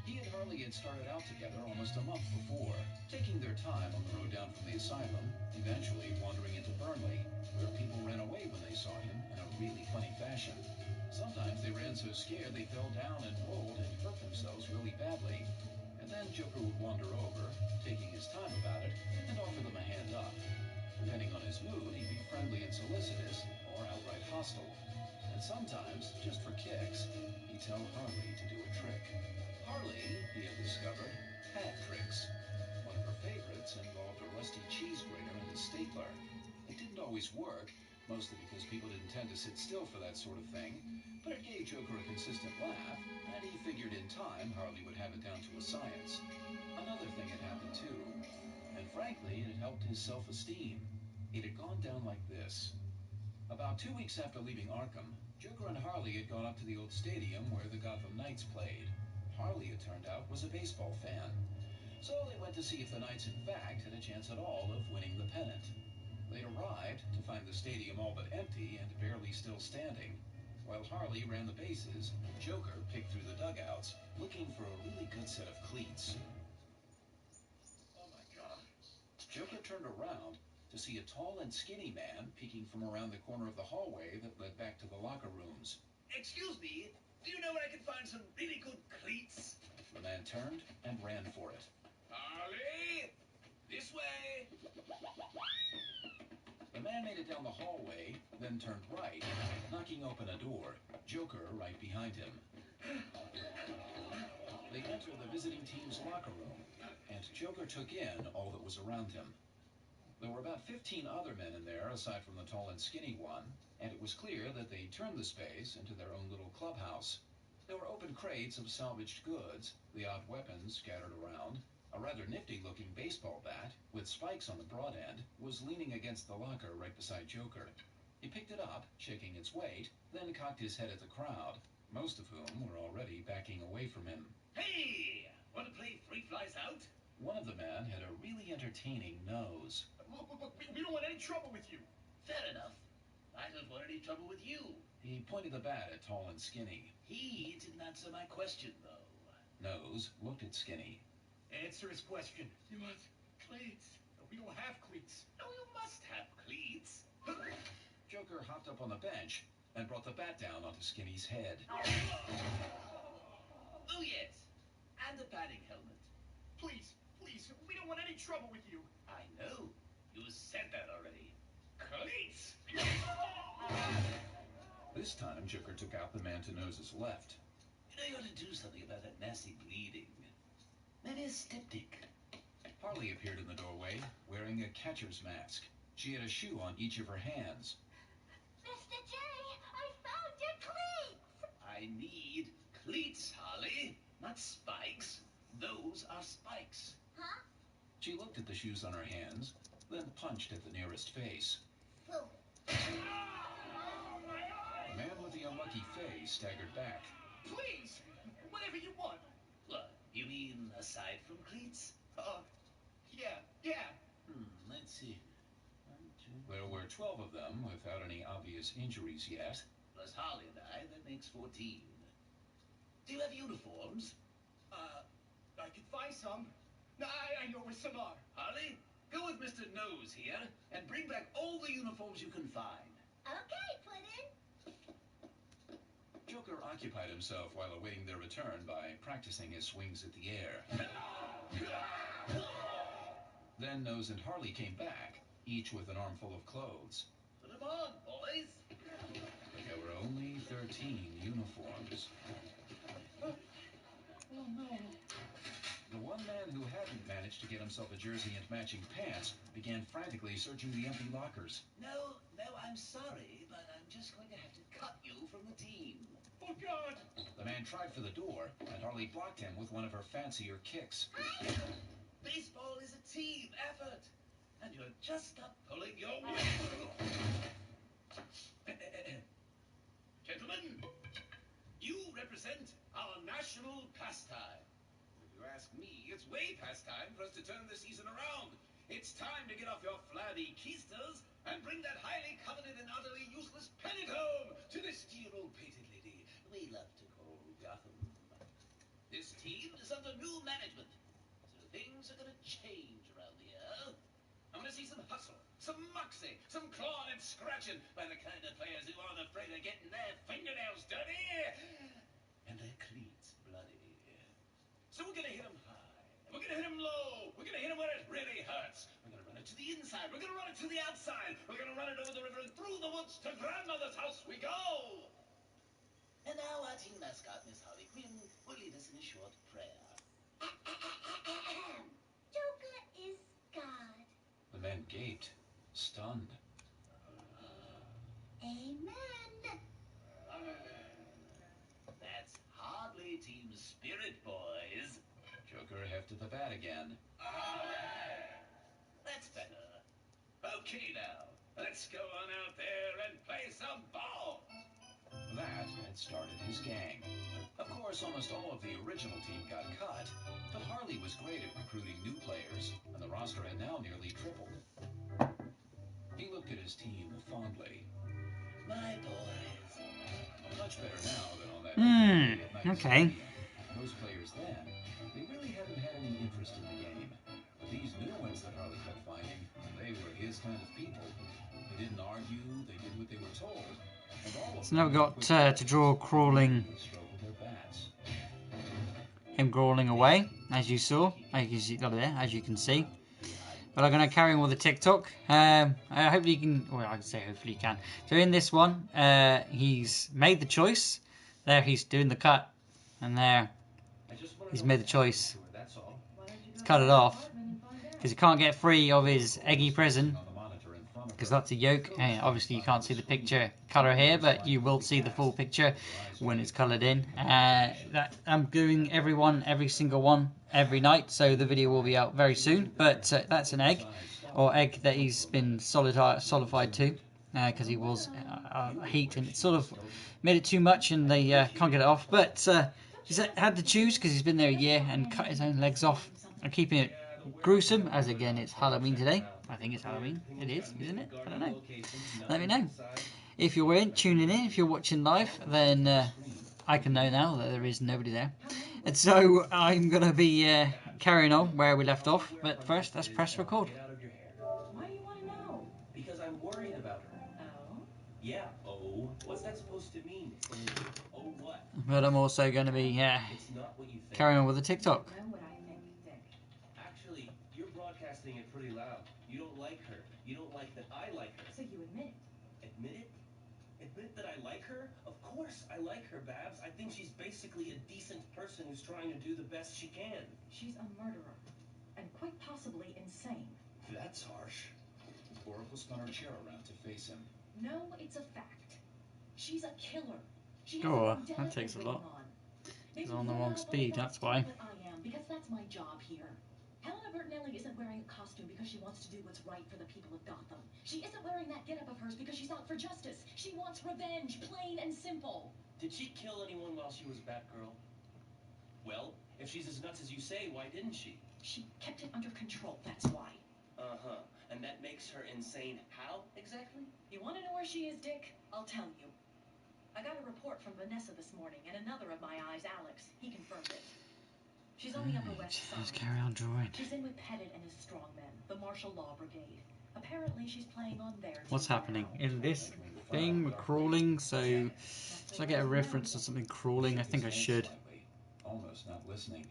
He and Harley had started out together almost a month before, taking their time on the road down from the asylum, eventually wandering into Burnley, where people ran away when they saw him in a really funny fashion. Sometimes they ran so scared they fell down and rolled and hurt themselves really badly. And then Joker would wander over, taking his time about it, and offer them a hand up. Depending on his mood, he'd be friendly and solicitous, or outright hostile. And sometimes, just for kicks, he'd tell Harley to do a trick. Harley, he had discovered, had tricks. One of her favorites involved a rusty cheese grater and a stapler. It didn't always work, mostly because people didn't tend to sit still for that sort of thing, but it gave Joker a consistent laugh, and he figured in time Harley would have it down to a science. Another thing had happened too, and frankly, it helped his self-esteem. It had gone down like this. About 2 weeks after leaving Arkham, Joker and Harley had gone up to the old stadium where the Gotham Knights played. Harley, it turned out, was a baseball fan. So they went to see if the Knights, in fact, had a chance at all of winning the pennant. They'd arrived to find the stadium all but empty and barely still standing. While Harley ran the bases, Joker picked through the dugouts, looking for a really good set of cleats. Oh my God. Joker turned around to see a tall and skinny man peeking from around the corner of the hallway that led back to the locker rooms. Excuse me, do you know where I can find some really good cleats? The man turned and ran for it. Harley! This way! The man made it down the hallway, then turned right, knocking open a door, Joker right behind him. They entered the visiting team's locker room, and Joker took in all that was around him. There were about 15 other men in there, aside from the tall and skinny one, and it was clear that they turned the space into their own little clubhouse. There were open crates of salvaged goods, the odd weapons scattered around. A rather nifty-looking baseball bat, with spikes on the broad end, was leaning against the locker right beside Joker. He picked it up, shaking its weight, then cocked his head at the crowd, most of whom were already backing away from him. Hey! Want to play Three Flies Out? One of the men had a really entertaining nose. Look, we don't want any trouble with you. Fair enough. I don't want any trouble with you. He pointed the bat at Tall and Skinny. He didn't answer my question, though. Nose looked at Skinny. Answer his question. You want cleats? We don't have cleats. No, you must have cleats. Joker hopped up on the bench and brought the bat down onto Skinny's head. Oh, yes. And a batting helmet. Please, we don't want any trouble with you. I know. You said that already. Cleats! This time, Joker took out the man to Nose's left. You know, you ought to do something about that nasty bleeding. Maybe a styptic. Harley appeared in the doorway, wearing a catcher's mask. She had a shoe on each of her hands. Mr. J, I found your cleats! I need cleats, Harley, not spikes. Those are spikes. Huh? She looked at the shoes on her hands, then punched at the nearest face. Boom. The man with the unlucky face staggered back. Please, whatever you want. What, you mean aside from cleats? Yeah. Let's see. 1, 2. There were 12 of them, without any obvious injuries yet. Plus Harley and I, that makes 14. Do you have uniforms? I could find some. I know where some are. Harley, go with Mr. Nose here and bring back all the uniforms you can find. Okay, Puddin'. Joker occupied himself while awaiting their return by practicing his swings at the air. Then Nose and Harley came back, each with an armful of clothes. Put 'em on, boys. But there were only 13 uniforms. Oh, no. The one man who hadn't managed to get himself a jersey and matching pants began frantically searching the empty lockers. No, I'm sorry, but I'm just going to have to cut you from the team. Oh, God! The man tried for the door, and Harley blocked him with one of her fancier kicks. Baseball is a team effort, and you're just not pulling your weight. Gentlemen, you represent our national pastime. If you ask me, it's way past time for us to turn the season around. It's time to get off your flabby keisters and bring that highly coveted and utterly useless pennant home to this dear old painted lady we love to call Gotham. This team is under new management, so things are going to change around here. I'm going to see some hustle, some moxie, some clawing and scratching by the kind of players who aren't afraid of getting their fingernails dirty and their cleats bloody. So we're going to hit them high, we're going to hit them low, we're going to hit them where it really hurts. We're going to run it to the inside, we're going to run it to the outside, we're going to run it over the river and through the woods to grandmother's house we go. And now our team mascot, Miss Harley Quinn, will lead us in a short prayer. Joker is God. The men gaped, stunned. Amen. That's hardly team spirit, boys. Joker hefted the bat again. That's better. Okay now, let's go on out there and play some ball. That had started his gang. Of course, almost all of the original team got cut, but Harley was great at recruiting new players, and the roster had now nearly tripled. He looked at his team fondly. My boys. Much better now than on that day at night okay. stadium. Those players then, they really hadn't had any interest in the game. But these new ones that Harley kept finding, they They were his kind of people. They didn't argue, they did what they were told. And all of So now we've got to draw their bats. him crawling away, as you saw, as you can see. But I'm going to carry on with the TikTok. Hopefully you can, well, I can say hopefully you can. So in this one, he's made the choice. There he's doing the cut. And there, he's made the choice. He's cut it off. Because he can't get free of his eggy prison. Because that's a yolk. And obviously you can't see the picture colour here, but you will see the full picture when it's coloured in. I'm doing every single one every night, so the video will be out very soon. But that's an egg, or egg that he's been solidified to, because he was heat, and it sort of made it too much, and they can't get it off. But he's had to choose because he's been there a year and cut his own legs off. I'm keeping it gruesome, as again it's Halloween today. I think it's Halloween. It is, isn't it? I don't know. Let me know. If you're tuning in, if you're watching live, then I can know now that there is nobody there. And so I'm going to be carrying on where we left off. But first, let's press record. Why do you want to know? Because I'm worried about her. Oh? Yeah, oh. What's that supposed to mean? Oh what? But I'm also going to be It's not what you think. carrying on with the TikTok. You know what I think, Dick. Actually, you're broadcasting it pretty loud. You don't like her. You don't like that I like her. So you admit it? Admit it? Admit that I like her? Of course I like her, Babs. I think she's basically a decent person who's trying to do the best she can. She's a murderer. And quite possibly insane. That's harsh. Oracle spun her chair around to face him. No, it's a fact. She's a killer. She has Oh, something that takes a lot. going on. It's on the wrong speed, that's why. But I am, because that's my job here. Helena Bertinelli isn't wearing a costume because she wants to do what's right for the people of Gotham. She isn't wearing that getup of hers because she's out for justice. She wants revenge, plain and simple. Did she kill anyone while she was Batgirl? Well, if she's as nuts as you say, why didn't she? She kept it under control, that's why. Uh-huh. And that makes her insane how, exactly? You want to know where she is, Dick? I'll tell you. I got a report from Vanessa this morning, and another of my eyes, Alex. He confirmed it. She's on the Upper West Side. Let's carry on drawing. She's in with Pettit and his strongmen, the Martial Law Brigade. Apparently, she's playing on their team. What's happening now. in this thing? We're crawling, so should I get a reference to something crawling? I think I should. Almost not listening.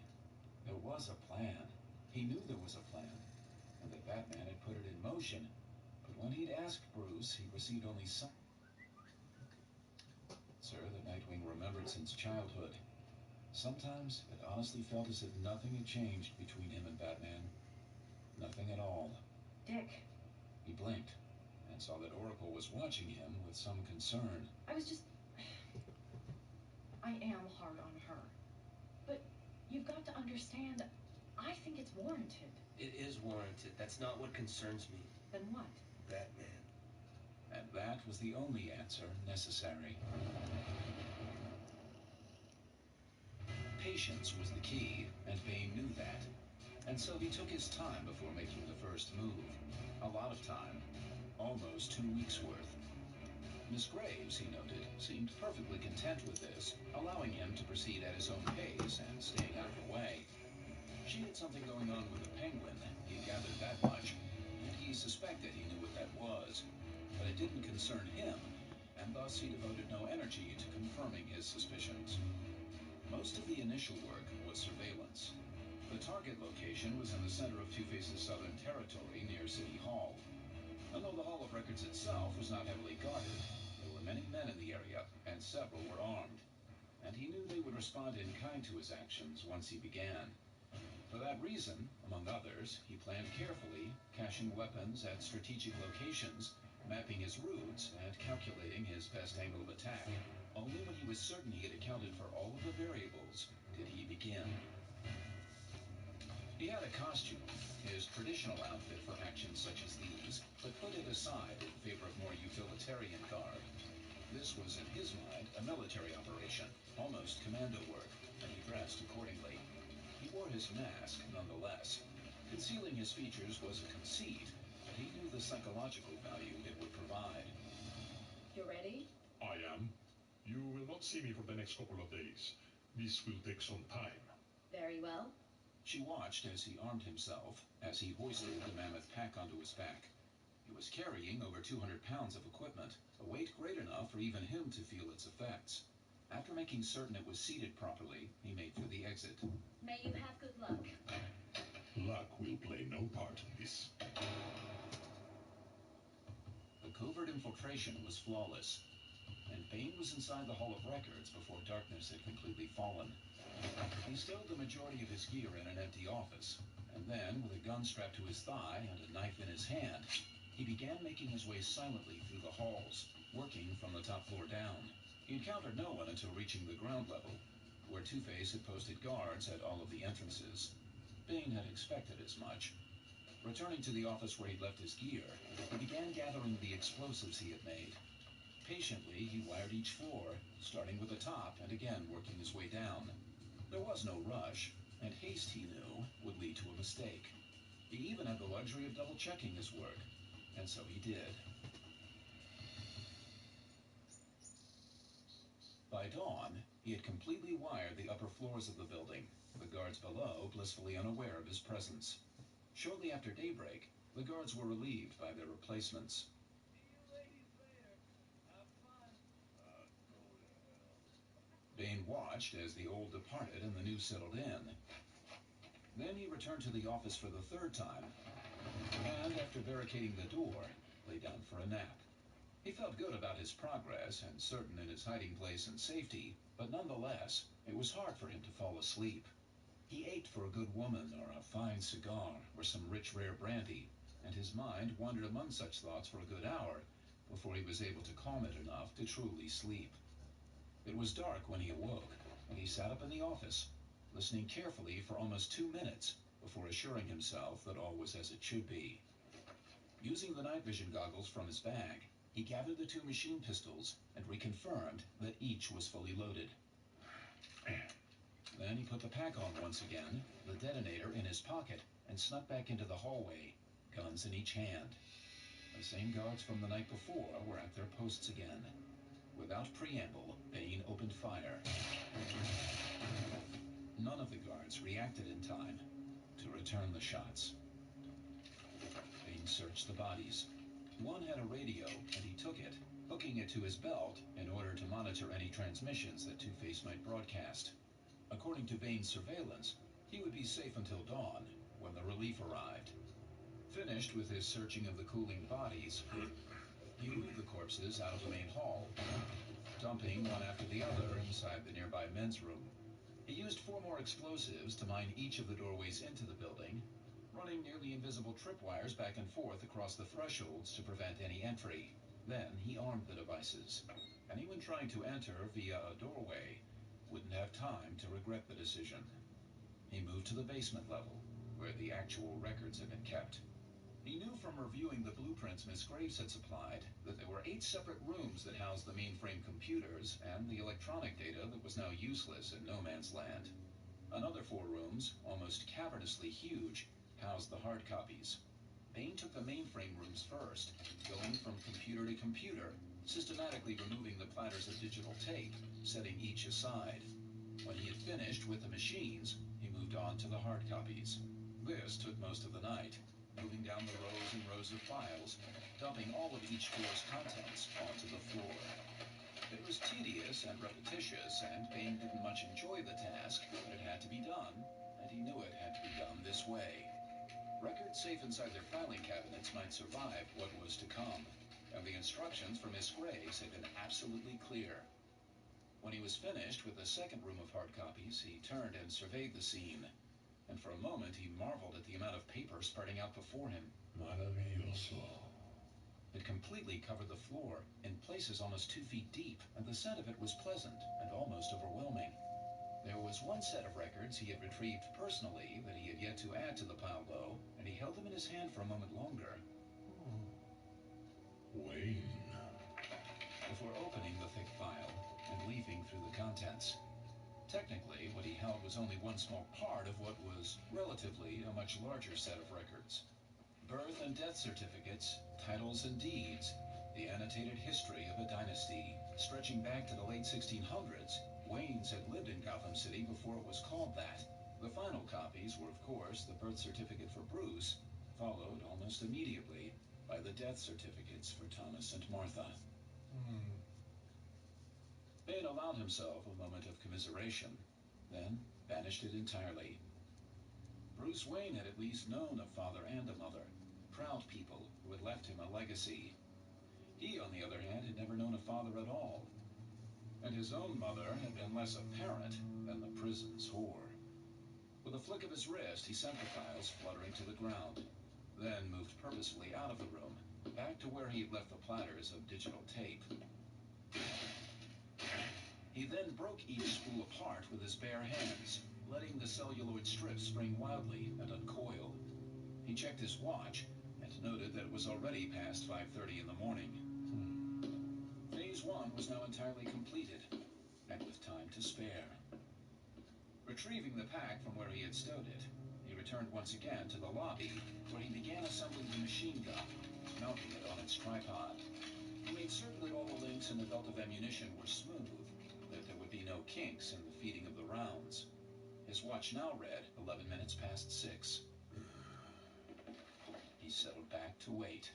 There was a plan. He knew there was a plan, and that Batman had put it in motion. But when he'd asked Bruce, he received only some answer that Nightwing remembered since childhood. Sometimes it honestly felt as if nothing had changed between him and Batman. Nothing at all. Dick, He blinked and saw that Oracle was watching him with some concern. I am hard on her. But you've got to understand, I think it's warranted. It is warranted. That's not what concerns me. Then what? Batman. And that was the only answer necessary. Patience was the key, and Bane knew that. And so he took his time before making the first move. A lot of time. Almost 2 weeks' worth. Miss Graves, he noted, seemed perfectly content with this, allowing him to proceed at his own pace and staying out of the way. She had something going on with the Penguin, he gathered that much, and he suspected he knew what that was. But it didn't concern him, and thus he devoted no energy to confirming his suspicions. Most of the initial work was surveillance. The target location was in the center of Two-Face's southern territory near City Hall. And though the Hall of Records itself was not heavily guarded, there were many men in the area, and several were armed. And he knew they would respond in kind to his actions once he began. For that reason, among others, he planned carefully, caching weapons at strategic locations, mapping his routes, and calculating his best angle of attack. Only when he was certain he had accounted for all of the variables did he begin. He had a costume, his traditional outfit for actions such as these, but put it aside in favor of more utilitarian garb. This was, in his mind, a military operation, almost commando work, and he dressed accordingly. He wore his mask nonetheless. Concealing his features was a conceit, but he knew the psychological value it would provide. You ready? I am. You will not see me for the next couple of days. This will take some time. Very well. She watched as he armed himself, as he hoisted the mammoth pack onto his back. He was carrying over 200 pounds of equipment, a weight great enough for even him to feel its effects. After making certain it was seated properly, he made for the exit. May you have good luck. Luck will play no part in this. The covert infiltration was flawless, and Bane was inside the Hall of Records before darkness had completely fallen. He stowed the majority of his gear in an empty office, and then, with a gun strapped to his thigh and a knife in his hand, he began making his way silently through the halls, working from the top floor down. He encountered no one until reaching the ground level, where Two-Face had posted guards at all of the entrances. Bane had expected as much. Returning to the office where he'd left his gear, he began gathering the explosives he had made. Patiently, he wired each floor, starting with the top and again working his way down. There was no rush, and haste, he knew, would lead to a mistake. He even had the luxury of double-checking his work, and so he did. By dawn, he had completely wired the upper floors of the building, the guards below blissfully unaware of his presence. Shortly after daybreak, the guards were relieved by their replacements. Bane watched as the old departed and the new settled in. Then he returned to the office for the third time, and after barricading the door, lay down for a nap. He felt good about his progress and certain in his hiding place and safety, but nonetheless, it was hard for him to fall asleep. He ached for a good woman or a fine cigar or some rich rare brandy, and his mind wandered among such thoughts for a good hour before he was able to calm it enough to truly sleep. It was dark when he awoke, and he sat up in the office, listening carefully for almost 2 minutes before assuring himself that all was as it should be. Using the night vision goggles from his bag, he gathered the 2 machine pistols and reconfirmed that each was fully loaded. Then he put the pack on once again, the detonator in his pocket, and snuck back into the hallway, guns in each hand. The same guards from the night before were at their posts again. Without preamble, Bane opened fire. None of the guards reacted in time to return the shots. Bane searched the bodies. One had a radio, and he took it, hooking it to his belt in order to monitor any transmissions that Two-Face might broadcast. According to Bane's surveillance, he would be safe until dawn, when the relief arrived. Finished with his searching of the cooling bodies, he moved the corpses out of the main hall, dumping one after the other inside the nearby men's room. He used 4 more explosives to mine each of the doorways into the building, running nearly invisible tripwires back and forth across the thresholds to prevent any entry. Then he armed the devices. Anyone trying to enter via a doorway wouldn't have time to regret the decision. He moved to the basement level, where the actual records had been kept. He knew from reviewing the blueprints Miss Graves had supplied that there were 8 separate rooms that housed the mainframe computers and the electronic data that was now useless in no man's land. Another 4 rooms, almost cavernously huge, housed the hard copies. Bane took the mainframe rooms first, going from computer to computer, systematically removing the platters of digital tape, setting each aside. When he had finished with the machines, he moved on to the hard copies. This took most of the night, moving down the rows and rows of files, dumping all of each floor's contents onto the floor. It was tedious and repetitious, and Bane didn't much enjoy the task, but it had to be done, and he knew it had to be done this way. Records safe inside their filing cabinets might survive what was to come, and the instructions from Miss Graves had been absolutely clear. When he was finished with the second room of hard copies, he turned and surveyed the scene, and for a moment he marveled at the amount of paper spreading out before him. Maravilloso. It completely covered the floor, in places almost 2 feet deep, and the scent of it was pleasant and almost overwhelming. There was one set of records he had retrieved personally that he had yet to add to the pile, though, and he held them in his hand for a moment longer. Wayne. Before opening the thick file and leafing through the contents. Technically, what he held was only one small part of what was, relatively, a much larger set of records. Birth and death certificates, titles and deeds, the annotated history of a dynasty. Stretching back to the late 1600s, Waynes had lived in Gotham City before it was called that. The final copies were, of course, the birth certificate for Bruce, followed almost immediately by the death certificates for Thomas and Martha. Bain allowed himself a moment of commiseration, then banished it entirely. Bruce Wayne had at least known a father and a mother, proud people who had left him a legacy. He, on the other hand, had never known a father at all, and his own mother had been less a parent than the prison's whore. With a flick of his wrist, he sent the files fluttering to the ground, then moved purposefully out of the room, back to where he had left the platters of digital tape. He then broke each spool apart with his bare hands, letting the celluloid strips spring wildly and uncoil. He checked his watch and noted that it was already past 5:30 in the morning. Phase 1 was now entirely completed, and with time to spare. Retrieving the pack from where he had stowed it, he returned once again to the lobby, where he began assembling the machine gun, mounting it on its tripod. He made certain that all the links in the belt of ammunition were smooth, that there would be no kinks in the feeding of the rounds. His watch now read 11 minutes past 6. He settled back to wait.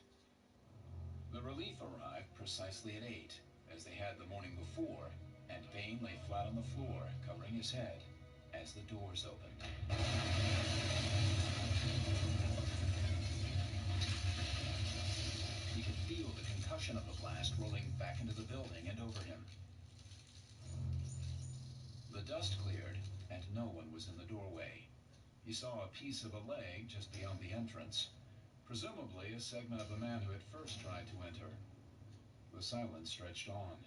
The relief arrived precisely at 8, as they had the morning before, and Bain lay flat on the floor, covering his head, as the doors opened. He could feel the concussion of the blast rolling back into the building and over him. The dust cleared, and no one was in the doorway. He saw a piece of a leg just beyond the entrance, presumably a segment of the man who had first tried to enter. The silence stretched on.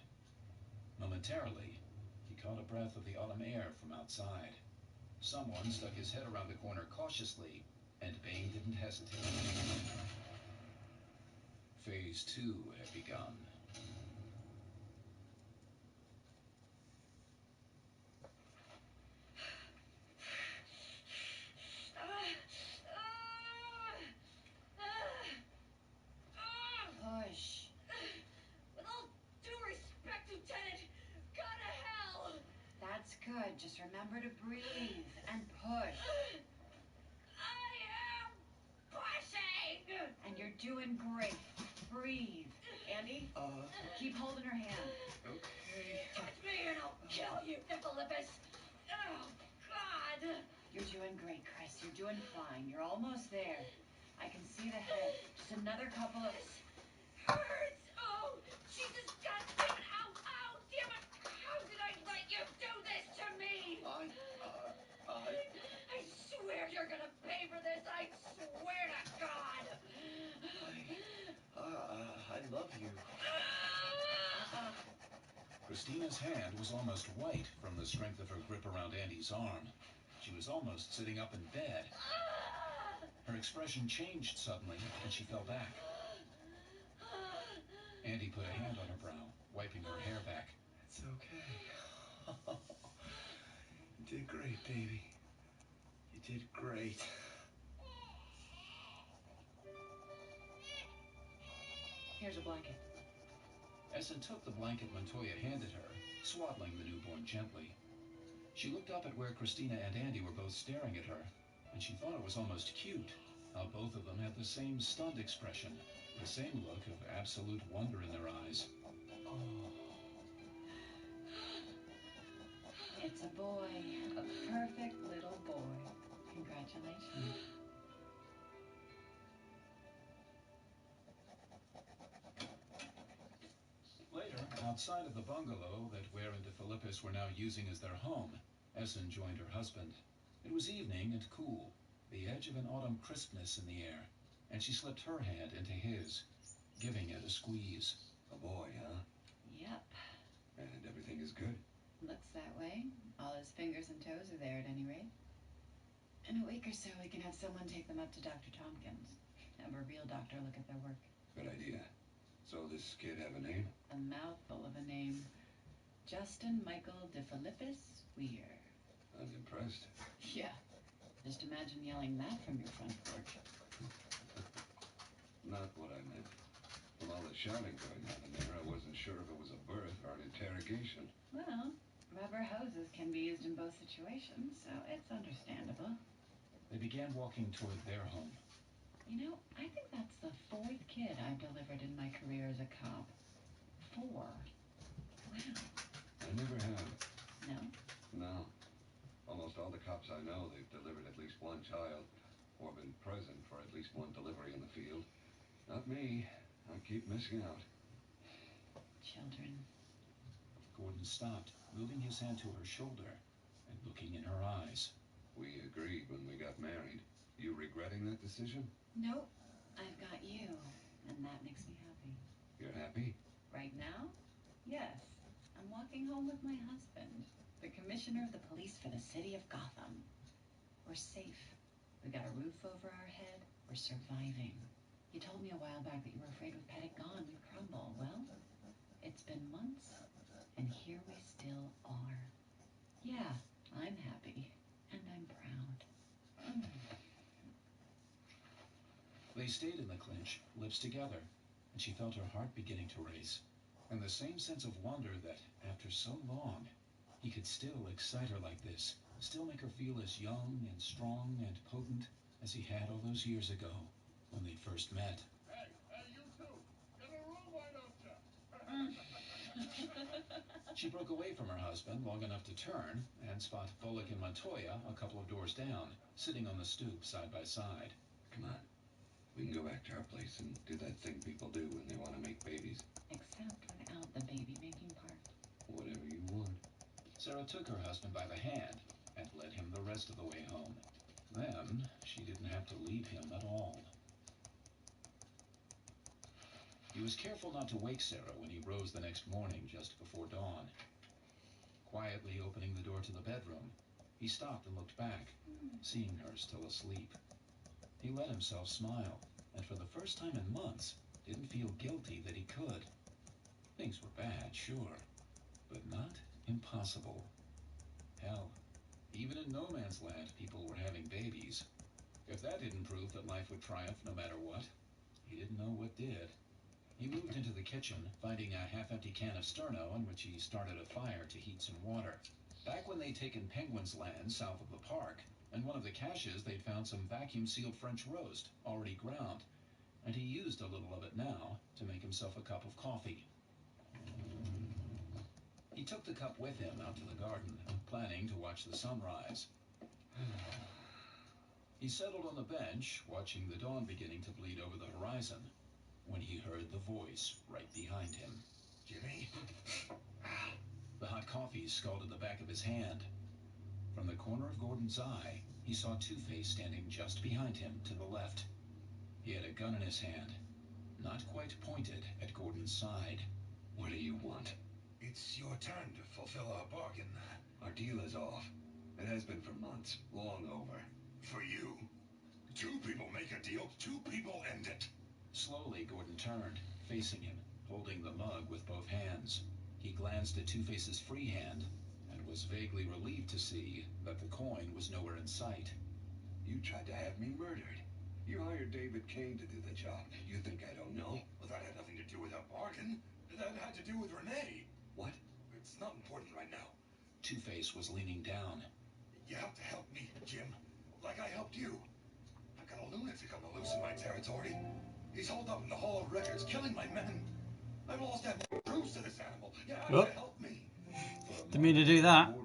Momentarily, he caught a breath of the autumn air from outside. Someone stuck his head around the corner cautiously, and Bain didn't hesitate. Phase 2 had begun. Push. With all due respect, Lieutenant, go to hell! That's good. Just remember to breathe and push. I am pushing! And you're doing great. Breathe. Andy? Keep holding her hand. Okay. Touch me and I'll kill you, Nicholas! Oh, God! You're doing great, Chris. You're doing fine. You're almost there. I can see the head. Just another couple of... Hurts! Oh, Jesus, God damn it! Ow, ow, damn it! How did I let you do this to me? I swear you're gonna pay for this. I swear to God. I love you. Christina's hand was almost white from the strength of her grip around Andy's arm. She was almost sitting up in bed. Her expression changed suddenly, and she fell back. Andy put a hand on her brow, wiping her hair back. It's okay. You did great, baby. You did great. Here's a blanket. Essen took the blanket Montoya handed her, swaddling the newborn gently. She looked up at where Christina and Andy were both staring at her, and she thought it was almost cute how both of them had the same stunned expression, the same look of absolute wonder in their eyes. It's a boy. A perfect little boy. Congratulations. Later, outside of the bungalow that Ware and De Philippis were now using as their home, Essen joined her husband. It was evening and cool, the edge of an autumn crispness in the air, and she slipped her hand into his, giving it a squeeze. A boy, huh? Yep. And everything is good? Looks that way. All his fingers and toes are there at any rate. In a week or so, we can have someone take them up to Dr. Tompkins. Have a real doctor look at their work. Good idea. So this kid have a name? A mouthful of a name. Justin Michael De Philippis Weir. I'm impressed. Yeah. Just imagine yelling that from your front porch. Not what I meant. With all the shouting going on in there, I wasn't sure if it was a birth or an interrogation. Well, rubber hoses can be used in both situations, so it's understandable. They began walking toward their home. You know, I think that's the fourth kid I've delivered in my career as a cop. 4. Wow. I never have. No? No. Almost all the cops I know, they've delivered at least one child, or been present for at least one delivery in the field. Not me. I keep missing out. Children. Gordon stopped, moving his hand to her shoulder and looking in her eyes. We agreed when we got married. You regretting that decision? Nope. I've got you, and that makes me happy. You're happy? Right now? Yes. I'm walking home with my husband, the commissioner of the police for the city of Gotham. We're safe. We got a roof over our head. We're surviving. You told me a while back that you were afraid with Pettit gone we'd crumble. Well, it's been months, and here we still are. Yeah, I'm happy, and I'm proud. They stayed in the clinch, lips together, and she felt her heart beginning to race, and the same sense of wonder that, after so long, he could still excite her like this, still make her feel as young and strong and potent as he had all those years ago when they first met. Hey, you two! Get a room, why don't you? She broke away from her husband long enough to turn and spot Bullock and Montoya a couple of doors down, sitting on the stoop side by side. Come on. We can go back to our place and do that thing people do when they want to make babies. Except without the baby-making part. Whatever you want. Sarah took her husband by the hand and led him the rest of the way home. Then she didn't have to leave him at all. He was careful not to wake Sarah when he rose the next morning just before dawn. Quietly opening the door to the bedroom, he stopped and looked back, seeing her still asleep. He let himself smile, and for the first time in months, didn't feel guilty that he could. Things were bad, sure, but not impossible. Hell, even in no man's land, people were having babies. If that didn't prove that life would triumph no matter what, he didn't know what did. He moved into the kitchen, finding a half-empty can of sterno in which he started a fire to heat some water. Back when they'd taken Penguin's land south of the park, in one of the caches they'd found some vacuum-sealed French roast, already ground, and he used a little of it now to make himself a cup of coffee. He took the cup with him out to the garden, planning to watch the sunrise. He settled on the bench, watching the dawn beginning to bleed over the horizon, when he heard the voice right behind him. Jimmy? The hot coffee scalded the back of his hand. From the corner of Gordon's eye, he saw Two-Face standing just behind him to the left. He had a gun in his hand, not quite pointed at Gordon's side. What do you want? It's your turn to fulfill our bargain. Our deal is off. It has been for months, long over. For you. 2 people make a deal, 2 people end it. Slowly, Gordon turned, facing him, holding the mug with both hands. He glanced at Two-Face's free hand and was vaguely relieved to see that the coin was nowhere in sight. You tried to have me murdered. You hired David Kane to do the job. You think I don't know? Well, that had nothing to do with our bargain. That had to do with Renee. What? It's not important right now. Two-Face was leaning down. You have to help me, Jim. Like I helped you. I've got a lunatic on the loose in my territory. He's holed up in the Hall of Records, killing my men. I've lost that truth to this animal. You have to help me. Didn't mean to do that.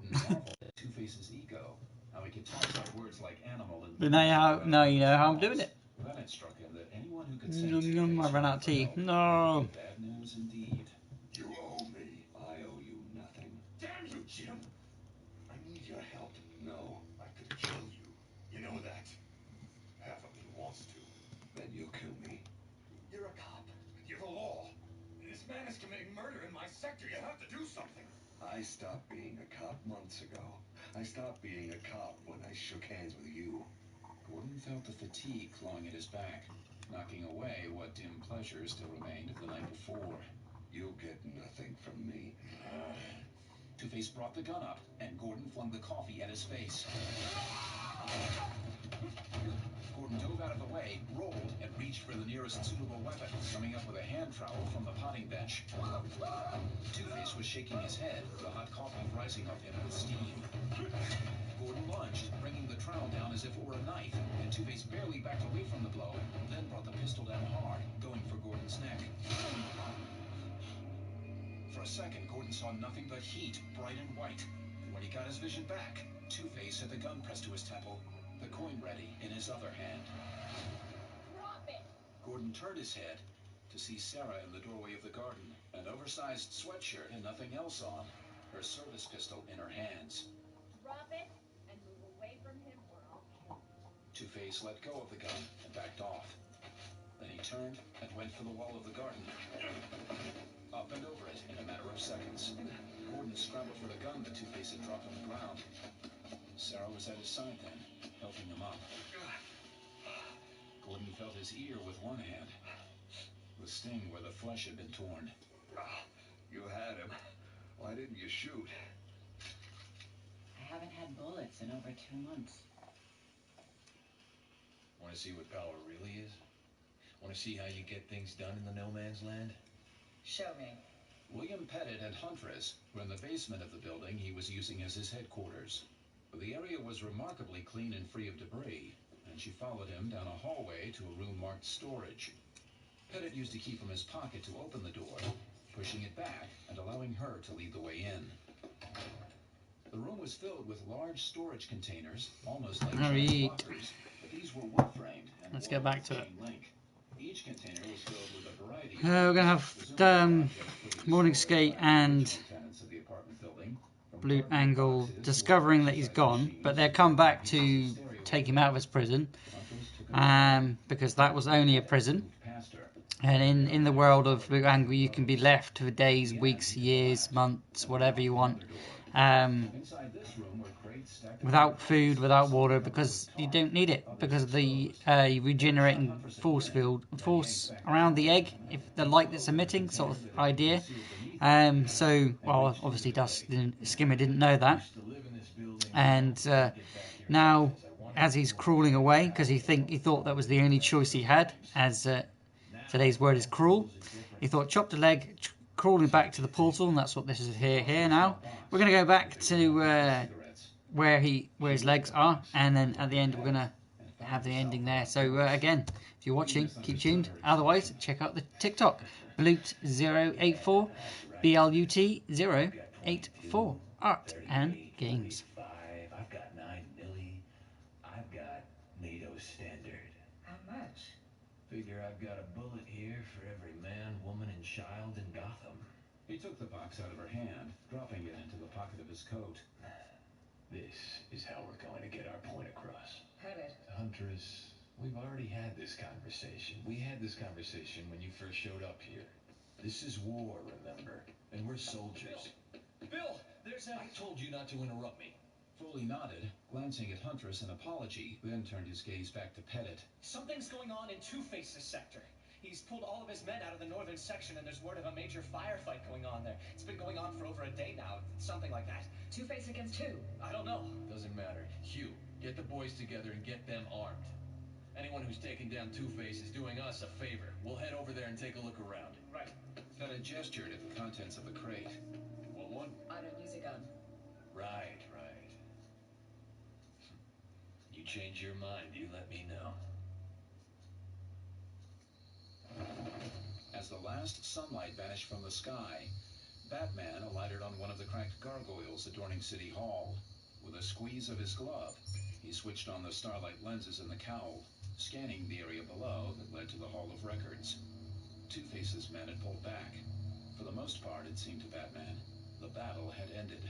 Two-Face's ego, how he could toss out words like animal and... But now you know how I'm doing it. Then it struck him that anyone who could say Two-Face I ran out of tea. No. bad news indeed. You owe me. I owe you nothing. Damn you, Jim. I need your help. No. I could kill you. You know that. Half of me wants to. Then you'll kill me. You're a cop. You're the law. This man is committing murder in my sector. You have to do something. I stopped being a cop months ago. I stopped being a cop when I shook hands with you. Gordon felt the fatigue clawing at his back, knocking away what dim pleasure still remained of the night before. You'll get nothing from me. Two-Face brought the gun up, and Gordon flung the coffee at his face. Gordon dove out of the way, rolled, and reached for the nearest suitable weapon, coming up with a hand trowel from the potting bench. Two-Face was shaking his head, the hot coffee rising off him with steam. Gordon lunged, bringing the trowel down as if it were a knife, and Two-Face barely backed away from the blow, then brought the pistol down hard, going for Gordon's neck. For a second, Gordon saw nothing but heat, bright and white. When he got his vision back, Two-Face had the gun pressed to his temple, the coin ready in his other hand. Drop it! Gordon turned his head to see Sarah in the doorway of the garden, an oversized sweatshirt and nothing else on, her service pistol in her hands. Drop it and move away from him or I'll kill you. Two-Face let go of the gun and backed off. Then he turned and went for the wall of the garden. Up and over it in a matter of seconds. Gordon scrambled for the gun that Two-Face had dropped on the ground. Sarah was at his side then, helping him up. Gordon felt his ear with one hand, the sting where the flesh had been torn. You had him. Why didn't you shoot? I haven't had bullets in over 2 months. Want to see what power really is? Want to see how you get things done in the no man's land? Show me. William Pettit and Huntress were in the basement of the building he was using as his headquarters. The area was remarkably clean and free of debris, and she followed him down a hallway to a room marked storage. Pettit used a key from his pocket to open the door, pushing it back and allowing her to lead the way in. The room was filled with large storage containers, almost like giant lockers, but these were wood-framed and Let's get back to it. chain link. Each container was filled with a variety of We're going to have Morning Skate and tenants of the apartment building, Blue Angle discovering that he's gone, but they'll come back to take him out of his prison, because that was only a prison. And in the world of Blue Angle, you can be left for days, weeks, years, months, whatever you want, without food, without water, because you don't need it, because of the regenerating force around the egg, if the light that's emitting sort of idea. Well, obviously Skimmer didn't know that, and now as he's crawling away, because he thought that was the only choice he had, as today's word is cruel, he thought chopped a leg, crawling back to the portal, and that's what this is here now. We're going to go back to where his legs are, and then at the end we're going to have the ending there. So again, if you're watching, keep tuned. Otherwise, check out the TikTok, Blut084, BLUT084, art and games. I've got 9 milli. I've got NATO standard. How much? Figure I've got a bullet here for every man, woman, and child in Gotham. He took the box out of her hand, dropping it into the pocket of his coat. This is how we're going to get our point across. Pettit. Huntress, we've already had this conversation. We had this conversation when you first showed up here. This is war, remember? And we're soldiers. Bill, there's a... I told you not to interrupt me. Foley nodded, glancing at Huntress in apology, then turned his gaze back to Pettit. Something's going on in Two-Face's sector. He's pulled all of his men out of the northern section, and there's word of a major firefight going on there. It's been going on for over a day now, something like that. Two-Face against who? I don't know. Doesn't matter. Hugh, get the boys together and get them armed. Anyone who's taking down Two-Face is doing us a favor. We'll head over there and take a look around. Right. Pettit gestured at the contents of the crate. Want one? I don't use a gun. Right. You change your mind, you let me know. As the last sunlight vanished from the sky, Batman alighted on one of the cracked gargoyles adorning City Hall. With a squeeze of his glove, he switched on the starlight lenses in the cowl, scanning the area below that led to the Hall of Records. Two-Face's men had pulled back. For the most part, it seemed to Batman, the battle had ended.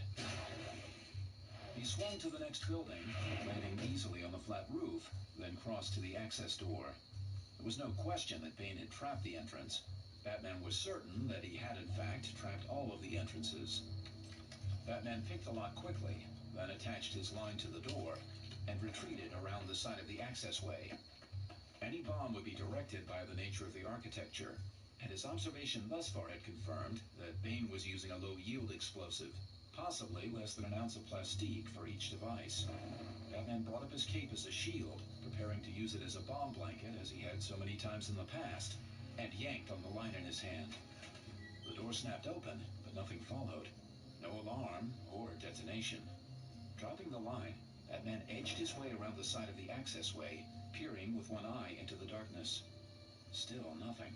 He swung to the next building, landing easily on the flat roof, then crossed to the access door. There was no question that Bane had trapped the entrance. Batman was certain that he had in fact trapped all of the entrances. Batman picked the lock quickly, then attached his line to the door, and retreated around the side of the accessway. Any bomb would be directed by the nature of the architecture, and his observation thus far had confirmed that Bane was using a low-yield explosive. possibly less than an ounce of plastique for each device. Batman brought up his cape as a shield, preparing to use it as a bomb blanket as he had so many times in the past, and yanked on the line in his hand. The door snapped open, but nothing followed. No alarm or detonation. Dropping the line, Batman edged his way around the side of the accessway, peering with one eye into the darkness. Still nothing.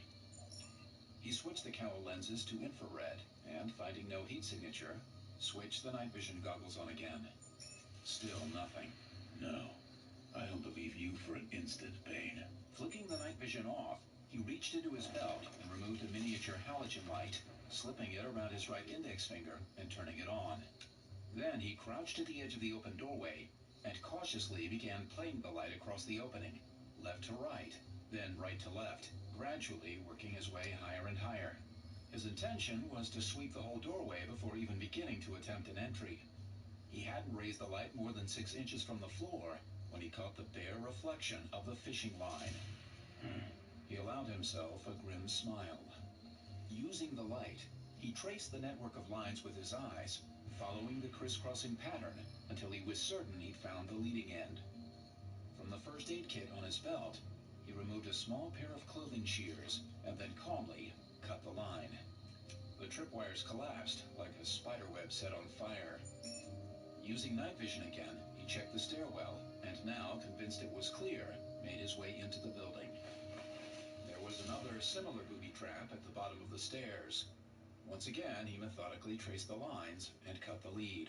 He switched the cowl lenses to infrared, and finding no heat signature, switched the night vision goggles on again. Still nothing. No, I don't believe you for an instant, Bane. Flicking the night vision off, he reached into his belt and removed a miniature halogen light, slipping it around his right index finger and turning it on. Then he crouched at the edge of the open doorway and cautiously began playing the light across the opening, left to right, then right to left, gradually working his way higher and higher. His intention was to sweep the whole doorway before even beginning to attempt an entry. He hadn't raised the light more than 6 inches from the floor when he caught the bare reflection of the fishing line. He allowed himself a grim smile. Using the light, he traced the network of lines with his eyes, following the crisscrossing pattern until he was certain he'd found the leading end. From the first aid kit on his belt, he removed a small pair of clothing shears and then calmly cut the line. The tripwires collapsed like a spiderweb set on fire. Using night vision again, he checked the stairwell and now, convinced it was clear, made his way into the building. There was another similar booby trap at the bottom of the stairs. Once again, he methodically traced the lines and cut the lead.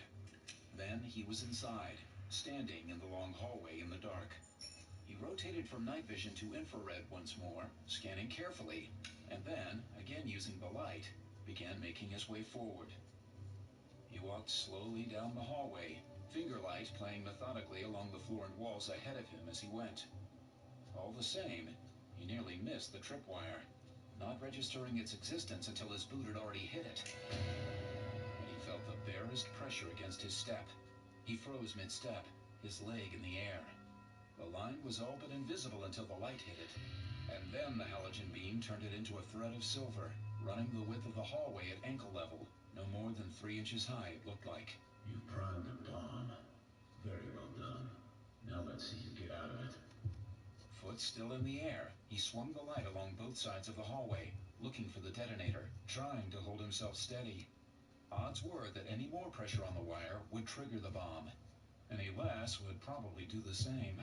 Then he was inside, standing in the long hallway in the dark. He rotated from night vision to infrared once more, scanning carefully, and then, again using the light, began making his way forward. He walked slowly down the hallway, finger light playing methodically along the floor and walls ahead of him as he went. All the same, he nearly missed the tripwire, not registering its existence until his boot had already hit it. And he felt the barest pressure against his step. He froze mid-step, his leg in the air. The line was all but invisible until the light hit it. And then the halogen beam turned it into a thread of silver, running the width of the hallway at ankle level, no more than 3 inches high, it looked like. You primed the bomb. Very well done. Now let's see you get out of it. Foot still in the air, he swung the light along both sides of the hallway, looking for the detonator, trying to hold himself steady. Odds were that any more pressure on the wire would trigger the bomb. Any less would probably do the same.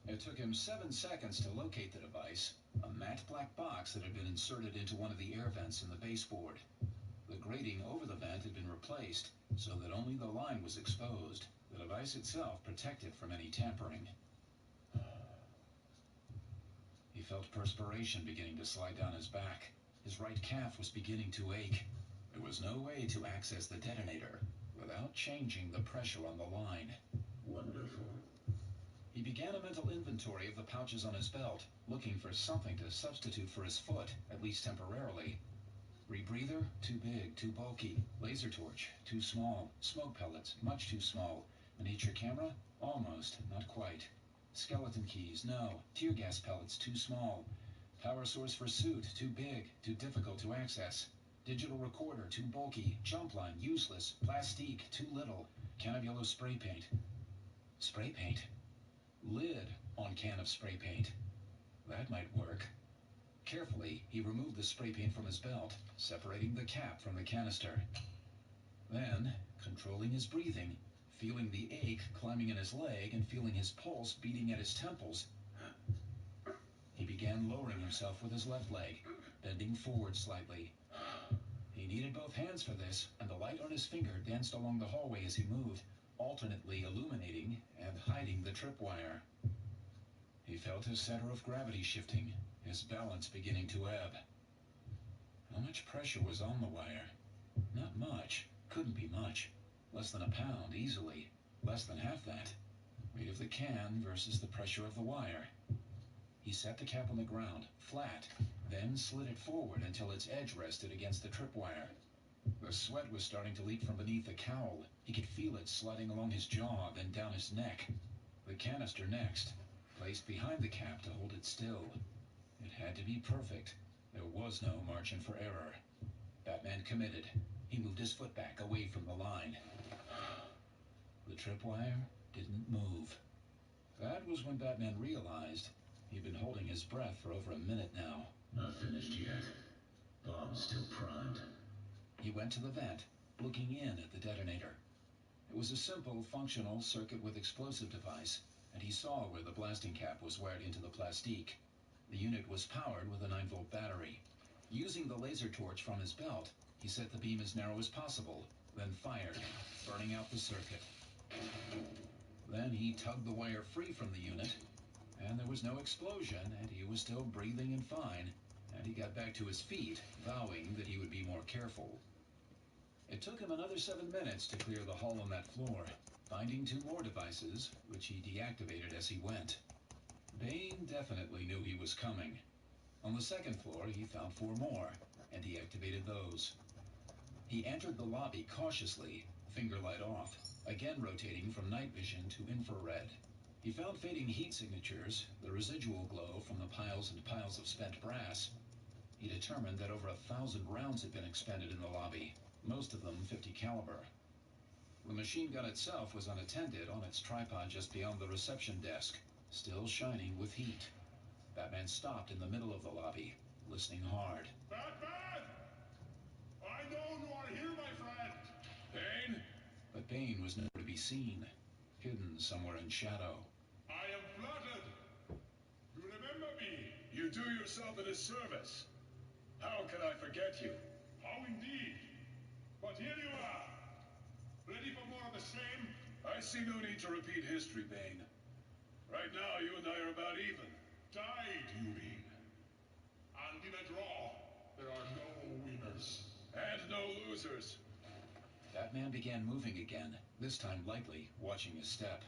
It took him 7 seconds to locate the device, a matte black box that had been inserted into one of the air vents in the baseboard. The grating over the vent had been replaced, so that only the line was exposed, the device itself protected from any tampering. He felt perspiration beginning to slide down his back. His right calf was beginning to ache. There was no way to access the detonator without changing the pressure on the line. Wonderful. He began a mental inventory of the pouches on his belt, looking for something to substitute for his foot, at least temporarily. Rebreather, too big, too bulky. Laser torch, too small. Smoke pellets, much too small. Miniature camera? Almost, not quite. Skeleton keys, no. Tear gas pellets, too small. Power source for suit, too big, too difficult to access. Digital recorder, too bulky. Jump line, useless. Plastique, too little. Can of yellow spray paint. Spray paint? Lid on can of spray paint. That might work. Carefully, he removed the spray paint from his belt, separating the cap from the canister. Then, controlling his breathing, feeling the ache climbing in his leg and feeling his pulse beating at his temples, he began lowering himself with his left leg, bending forward slightly. He needed both hands for this, and the light on his finger danced along the hallway as he moved, alternately illuminating and hiding the tripwire. He felt his center of gravity shifting, his balance beginning to ebb. How much pressure was on the wire? Not much. Couldn't be much. Less than a pound, easily. Less than half that. Weight of the can versus the pressure of the wire. He set the cap on the ground, flat, then slid it forward until its edge rested against the tripwire. The sweat was starting to leak from beneath the cowl. He could feel it sliding along his jaw, then down his neck. The canister next, placed behind the cap to hold it still. It had to be perfect. There was no margin for error. Batman committed. He moved his foot back away from the line. The tripwire didn't move. That was when Batman realized he'd been holding his breath for over a minute now. Not finished yet. Bomb's still primed. He went to the vent, looking in at the detonator. It was a simple, functional circuit with explosive device, and he saw where the blasting cap was wired into the plastique. The unit was powered with a 9-volt battery. Using the laser torch from his belt, he set the beam as narrow as possible, then fired, burning out the circuit. Then he tugged the wire free from the unit, and there was no explosion, and he was still breathing and fine, and he got back to his feet, vowing that he would be more careful. It took him another 7 minutes to clear the hull on that floor, finding 2 more devices, which he deactivated as he went. Bane definitely knew he was coming. On the 2nd floor, he found 4 more, and deactivated those. He entered the lobby cautiously, finger light off, again rotating from night vision to infrared. He found fading heat signatures, the residual glow from the piles and piles of spent brass. He determined that over 1,000 rounds had been expended in the lobby, most of them 50 caliber. The machine gun itself was unattended on its tripod just beyond the reception desk, still shining with heat. Batman stopped in the middle of the lobby, listening hard. Batman! I know you are here, my friend! Bane? But Bane was nowhere to be seen, hidden somewhere in shadow. I am flattered. You remember me. You do yourself a disservice. How can I forget you? How indeed? But here you are. Ready for more of the same? I see no need to repeat history, Bane. Right now, you and I are about even. Died, you mean? And in a draw, there are no winners. And no losers. Batman began moving again, this time lightly, watching his step.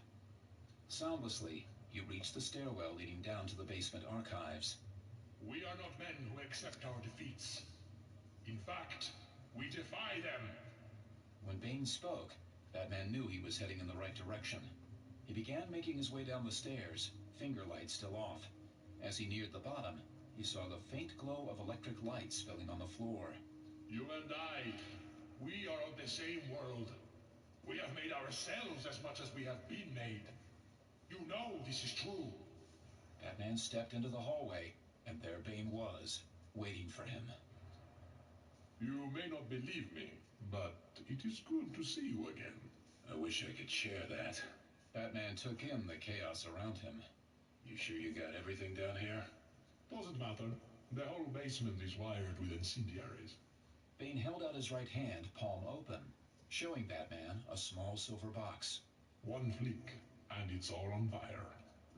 Soundlessly, he reached the stairwell leading down to the basement archives. We are not men who accept our defeats. In fact, we defy them. When Bane spoke, Batman knew he was heading in the right direction. He began making his way down the stairs, finger light still off. As he neared the bottom, he saw the faint glow of electric light spilling on the floor. You and I, we are of the same world. We have made ourselves as much as we have been made. You know this is true. Batman stepped into the hallway, and there Bane was, waiting for him. You may not believe me, but it is good to see you again. I wish I could share that. Batman took in the chaos around him. You sure you got everything down here? Doesn't matter. The whole basement is wired with incendiaries. Bane held out his right hand, palm open, showing Batman a small silver box. One flick, and it's all on fire.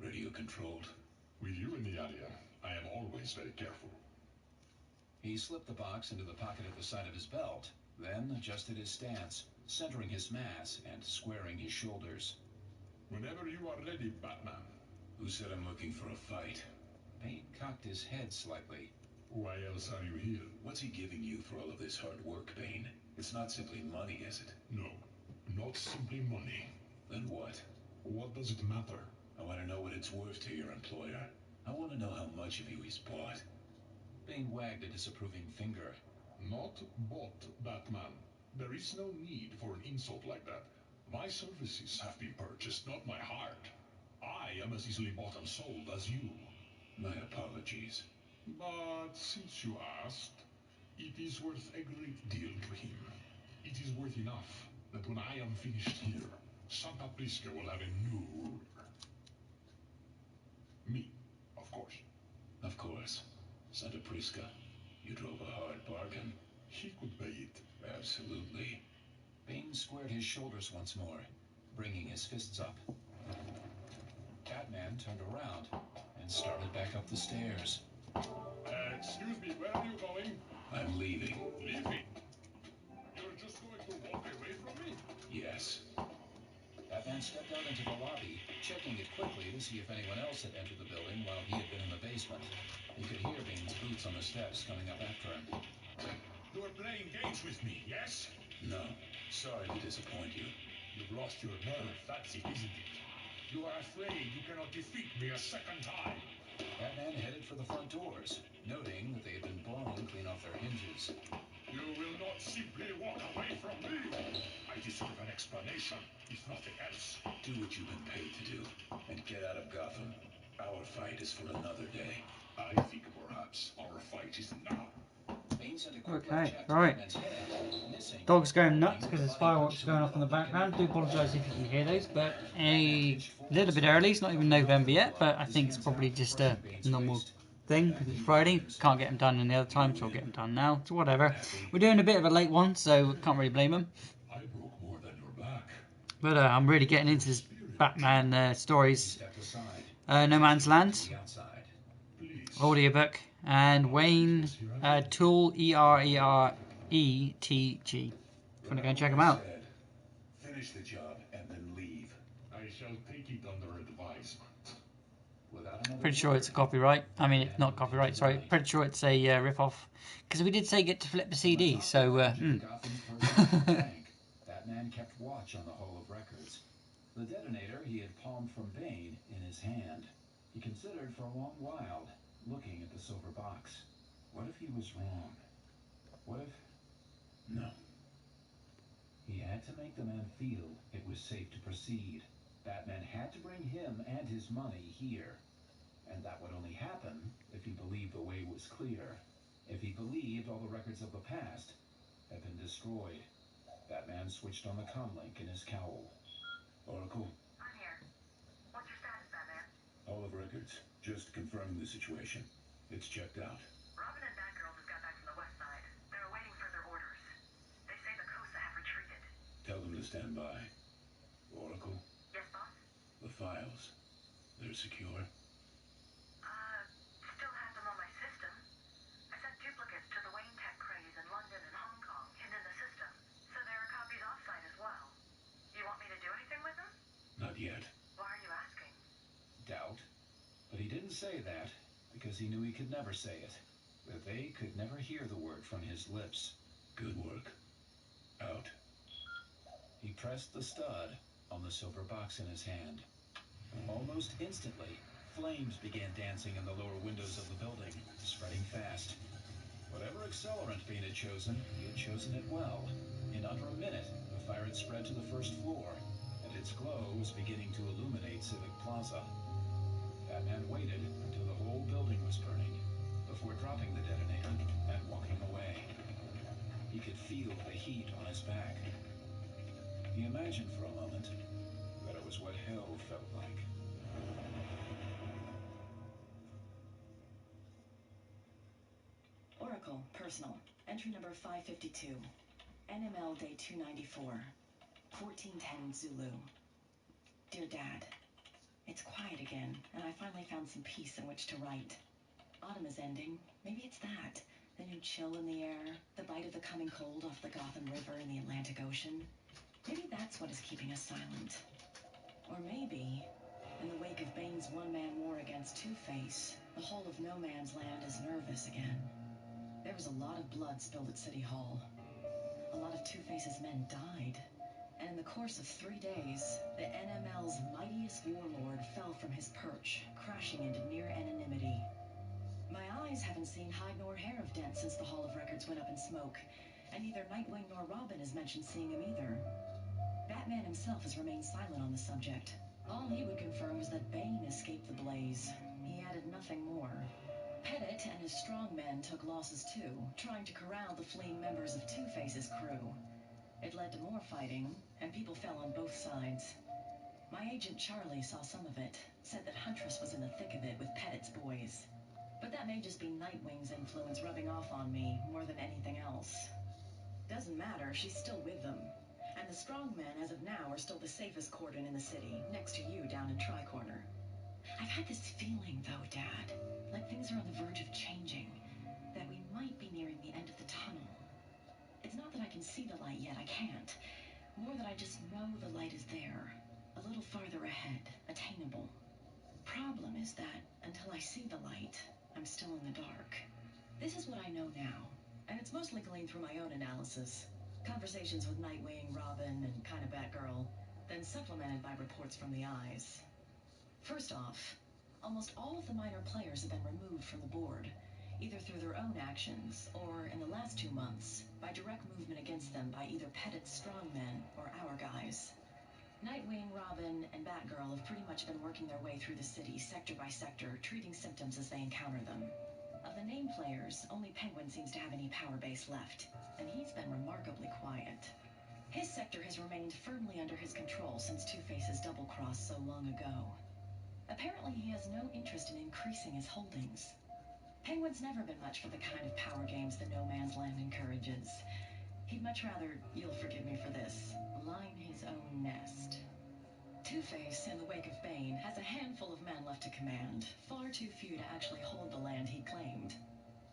Radio controlled. With you in the area, I am always very careful. He slipped the box into the pocket at the side of his belt, then adjusted his stance, centering his mass and squaring his shoulders. Whenever you are ready, Batman. Who said I'm looking for a fight? Bane cocked his head slightly. Why else are you here? What's he giving you for all of this hard work, Bane? It's not simply money, is it? No, not simply money. Then what? What does it matter? I want to know what it's worth to your employer. I want to know how much of you he's bought. Bane wagged a disapproving finger. Not bought, Batman. There is no need for an insult like that. My services have been purchased, not my heart. I am as easily bought and sold as you. My apologies. But since you asked, it is worth a great deal to him. It is worth enough that when I am finished here, Santa Prisca will have a new ruler. Me, of course. Of course. Santa Prisca, you drove a hard bargain. He could pay it. Absolutely. Bane squared his shoulders once more, bringing his fists up. Batman turned around and started back up the stairs. Excuse me, where are you going? I'm leaving. Leaving? You're just going to walk away from me? Yes. Batman stepped out into the lobby, checking it quickly to see if anyone else had entered the building while he had been in the basement. He could hear Bane's boots on the steps coming up after him. You're playing games with me, yes? No. Sorry to disappoint you. You've lost your nerve, that's it, isn't it? You are afraid you cannot defeat me a second time. Batman headed for the front doors, noting that they had been blown clean off their hinges. You will not simply walk away from me. I deserve an explanation, if nothing else. Do what you've been paid to do, and get out of Gotham. Our fight is for another day. I think perhaps our fight is now. Okay, right. Dog's going nuts because there's fireworks going off in the background. Do apologise if you can hear those, but a little bit early. It's not even November yet, but I think it's probably just a normal thing because it's Friday. Can't get them done any other time, so I'll get them done now. So whatever. We're doing a bit of a late one, so can't really blame them. I broke more than your back. But I'm really getting into this Batman stories. No Man's Land audiobook and Wayne Tool Eretg. If you want to go and check them out. Finish the job and then leave. I shall take it under advisement. Pretty sure it's a copyright. I mean, it's not copyright, sorry. Pretty sure it's a rip-off. Because we did say get to flip the CD, so... Batman kept watch on the Hall of Records. The detonator he had palmed from Bane in his hand. He considered for a long while, looking at the silver box. What if he was wrong? What if... No. He had to make the man feel it was safe to proceed. Batman had to bring him and his money here. And that would only happen if he believed the way was clear. If he believed all the records of the past had been destroyed. Batman switched on the comlink in his cowl. Oracle? I'm here. What's your status, Batman? All of records. Just confirming the situation. It's checked out. Robin and Batgirl just got back from the west side. They're awaiting further orders. They say the Cosa have retreated. Tell them to stand by. Oracle? Yes, boss? The files. They're secure? Still have them on my system. I sent duplicates to the Wayne Tech craze in London and Hong Kong, hidden in the system. So there are copies off-site as well. You want me to do anything with them? Not yet. Why are you asking? Doubt. But he didn't say that because he knew he could never say it. That they could never hear the word from his lips. Good work. Out. He pressed the stud on the silver box in his hand. Almost instantly, flames began dancing in the lower windows of the building, spreading fast. Whatever accelerant Bane had chosen, he had chosen it well. In under a minute, the fire had spread to the first floor, and its glow was beginning to illuminate Civic Plaza. Batman waited until the whole building was burning, before dropping the detonator and walking away. He could feel the heat on his back. He imagined for a moment that it was what hell felt like. Oracle, personal. Entry number 552. NML day 294. 1410 Zulu. Dear Dad, it's quiet again, and I finally found some peace in which to write. Autumn is ending. Maybe it's that. The new chill in the air, the bite of the coming cold off the Gotham River in the Atlantic Ocean. Maybe that's what is keeping us silent. Or maybe, in the wake of Bane's one-man war against Two-Face, the whole of No Man's Land is nervous again. There was a lot of blood spilled at City Hall. A lot of Two-Face's men died. And in the course of 3 days, the NML's mightiest warlord fell from his perch, crashing into near anonymity. My eyes haven't seen hide nor hair of Dent since the Hall of Records went up in smoke, and neither Nightwing nor Robin has mentioned seeing him either. Batman himself has remained silent on the subject. All he would confirm was that Bane escaped the blaze. He added nothing more. Pettit and his strong men took losses too, trying to corral the fleeing members of Two-Face's crew. It led to more fighting, and people fell on both sides. My agent Charlie saw some of it, said that Huntress was in the thick of it with Pettit's boys. But that may just be Nightwing's influence rubbing off on me more than anything else. Doesn't matter, she's still with them. And the strongmen, as of now, are still the safest cordon in the city, next to you down in Tri-Corner. I've had this feeling, though, Dad, like things are on the verge of changing, that we might be nearing the end of the tunnel. It's not that I can see the light yet, I can't. More that I just know the light is there, a little farther ahead, attainable. Problem is that, until I see the light, I'm still in the dark. This is what I know now, and it's mostly gleaned through my own analysis. Conversations with Nightwing, Robin, and kinda Batgirl, then supplemented by reports from the Eyes. First off, almost all of the minor players have been removed from the board. either through their own actions or, in the last 2 months, by direct movement against them by either petted strongmen or our guys. Nightwing, Robin, and Batgirl have pretty much been working their way through the city, sector by sector, treating symptoms as they encounter them. Of the named players, only Penguin seems to have any power base left, and he's been remarkably quiet. His sector has remained firmly under his control since Two-Face's double-cross so long ago. Apparently, he has no interest in increasing his holdings. Penguin's never been much for the kind of power games the No Man's Land encourages. He'd much rather, you'll forgive me for this, line his own nest. Two-Face, in the wake of Bane, has a handful of men left to command, far too few to actually hold the land he claimed.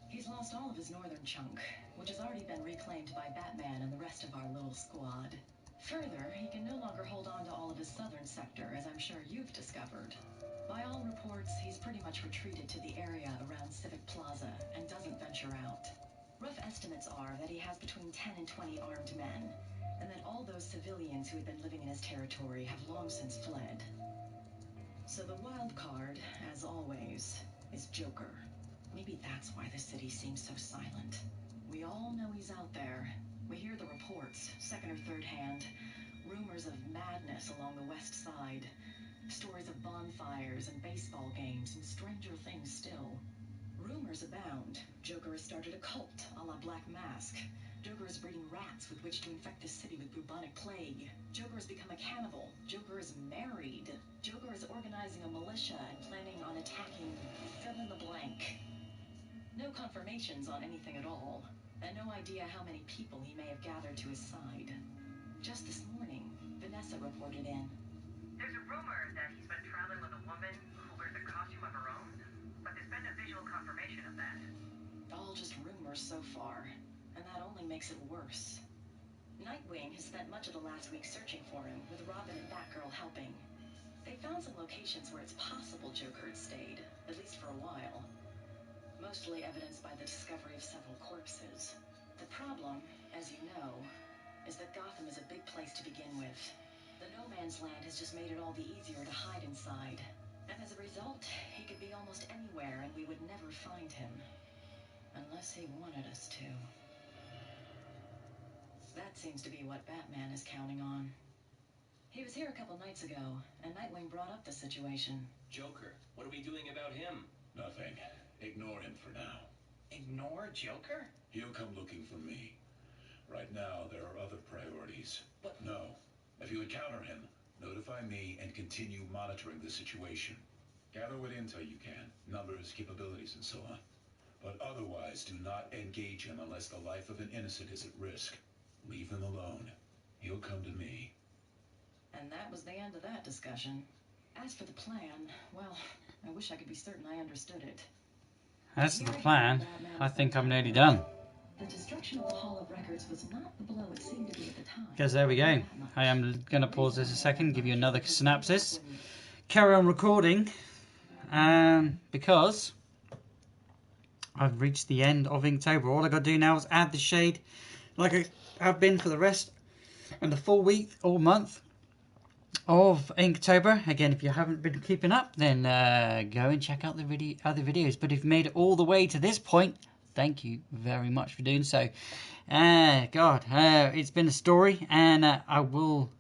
He's lost all of his northern chunk, which has already been reclaimed by Batman and the rest of our little squad. Further, he can no longer hold on to all of his southern sector, as I'm sure you've discovered. By all reports, he's pretty much retreated to the area around Civic Plaza and doesn't venture out. Rough estimates are that he has between 10 and 20 armed men, and that all those civilians who had been living in his territory have long since fled. So the wild card, as always, is Joker. Maybe that's why the city seems so silent. We all know he's out there. We hear the reports, second or third hand. Rumors of madness along the west side. Stories of bonfires and baseball games and stranger things still. Rumors abound. Joker has started a cult, a la Black Mask. Joker is breeding rats with which to infect the city with bubonic plague. Joker has become a cannibal. Joker is married. Joker is organizing a militia and planning on attacking fill in the blank. No confirmations on anything at all, and no idea how many people he may have gathered to his side. Just this morning, Vanessa reported in. There's a rumor that he's been traveling with a woman who wears a costume of her own, but there's been no visual confirmation of that. All just rumors so far, and that only makes it worse. Nightwing has spent much of the last week searching for him, with Robin and Batgirl helping. They found some locations where it's possible Joker had stayed, at least for a while. Mostly evidenced by the discovery of several corpses. The problem, as you know, is that Gotham is a big place to begin with. The No Man's Land has just made it all the easier to hide inside. And as a result, he could be almost anywhere and we would never find him. Unless he wanted us to. That seems to be what Batman is counting on. He was here a couple nights ago, and Nightwing brought up the situation. Joker, what are we doing about him? Nothing. Ignore him for now. Ignore Joker? He'll come looking for me. Right now, there are other priorities. But no. If you encounter him, notify me and continue monitoring the situation. Gather what intel you can, numbers, capabilities, and so on. But otherwise, do not engage him unless the life of an innocent is at risk. Leave him alone. He'll come to me. And that was the end of that discussion. As for the plan, well, I wish I could be certain I understood it. As for the plan, I think I'm nearly done. The destruction of the Hall of Records was not the blow it seemed to be at the time. Because there we go. I am going to pause this a second, give you another synopsis. Carry on recording. Because I've reached the end of Inktober. All I got to do now is add the shade like I have been for the rest and the full week or month of Inktober. Again, if you haven't been keeping up, then go and check out the other videos. But if you've made it all the way to this point, thank you very much for doing so. It's been a story, and I will...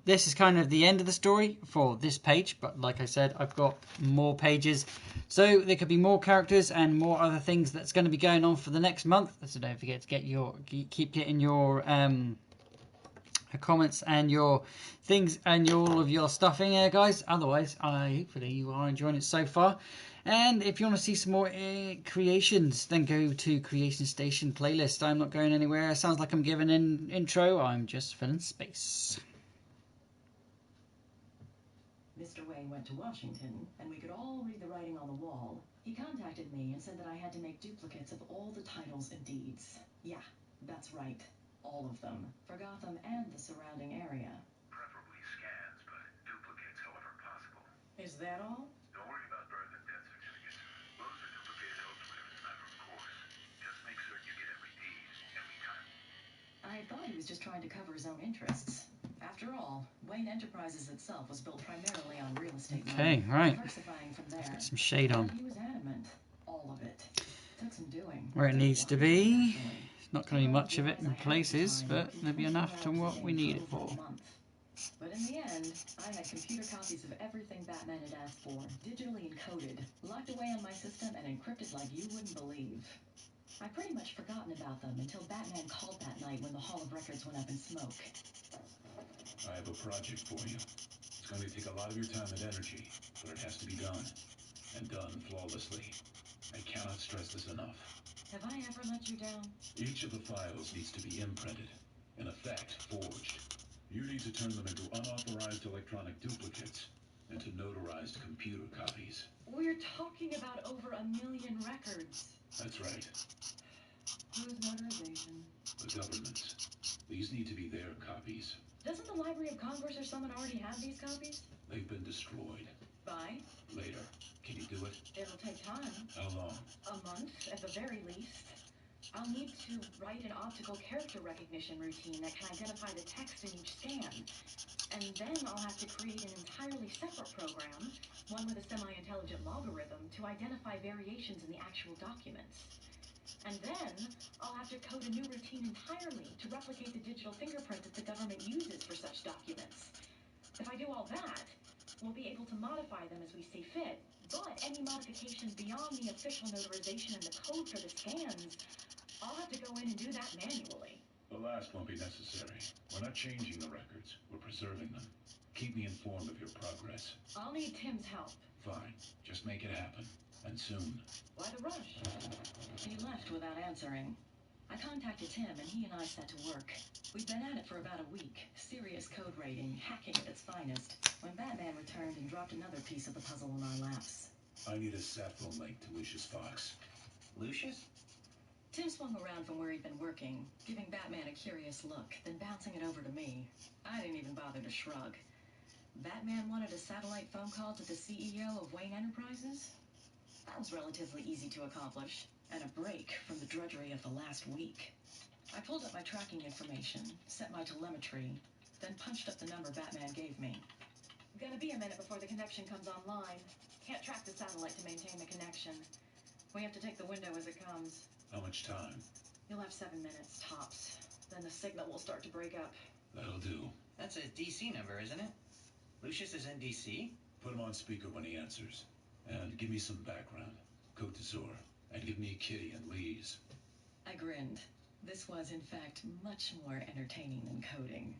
This is kind of the end of the story for this page, but like I said, I've got more pages. So there could be more characters and more other things that's going to be going on for the next month. So don't forget to keep getting your comments and your things and all of your stuff in here, guys. Otherwise, hopefully you are enjoying it so far. And if you want to see some more creations, then go to Creation Station playlist. I'm not going anywhere. It sounds like I'm giving an intro. I'm just filling space. Mr. Wayne went to Washington, and we could all read the writing on the wall. He contacted me and said that I had to make duplicates of all the titles and deeds. Yeah, that's right. All of them. For Gotham and the surrounding area. Preferably scans, but duplicates however possible. Is that all? Don't worry about birth and death certificates. Those are duplicated elsewhere if it's a matter of course. Just make certain you get every deed, every time. I thought he was just trying to cover his own interests. After all, Wayne Enterprises itself was built primarily on real estate money. Okay, right. Diversifying from there. Let's get some shade on. He was adamant. All of it. Took some doing. where it needs to be. It's not going to be much of it in places, but there'll be enough to what we need it for. But in the end, I had computer copies of everything Batman had asked for, digitally encoded, locked away on my system, and encrypted like you wouldn't believe. I'd pretty much forgotten about them until Batman called that night when the Hall of Records went up in smoke. I have a project for you. It's going to take a lot of your time and energy, but it has to be done. And done flawlessly. I cannot stress this enough. Have I ever let you down? Each of the files needs to be imprinted. In effect, forged. You need to turn them into unauthorized electronic duplicates, into notarized computer copies. We're talking about over 1 million records. That's right. Whose notarization? The government's. These need to be their copies. Doesn't the Library of Congress or someone already have these copies? They've been destroyed. By? Later. Can you do it? It'll take time. How long? A month, at the very least. I'll need to write an optical character recognition routine that can identify the text in each scan. And then I'll have to create an entirely separate program, one with a semi-intelligent logarithm, to identify variations in the actual documents. And then I'll have to code a new routine entirely to replicate the digital fingerprint that the government uses for such documents. If I do all that, we'll be able to modify them as we see fit, but any modifications beyond the official notarization and the code for the scans, I'll have to go in and do that manually. The last won't be necessary. We're not changing the records. We're preserving them. Keep me informed of your progress. I'll need Tim's help. Fine. Just make it happen. And soon. Why the rush? He left without answering. I contacted Tim, and he and I set to work. We'd been at it for about a week. Serious code raiding, hacking at its finest, when Batman returned and dropped another piece of the puzzle in our laps. I need a sat phone link to Lucius Fox. Lucius? Tim swung around from where he'd been working, giving Batman a curious look, then bouncing it over to me. I didn't even bother to shrug. Batman wanted a satellite phone call to the CEO of Wayne Enterprises? That was relatively easy to accomplish, and a break from the drudgery of the last week. I pulled up my tracking information, set my telemetry, then punched up the number Batman gave me. Gonna be a minute before the connection comes online. Can't track the satellite to maintain the connection. We have to take the window as it comes. How much time? You'll have 7 minutes, tops. Then the signal will start to break up. That'll do. That's a DC number, isn't it? Lucius is in DC? Put him on speaker when he answers. And give me some background. Côte d'Azur. And give me Kitty and Lee's. I grinned. This was, in fact, much more entertaining than coding.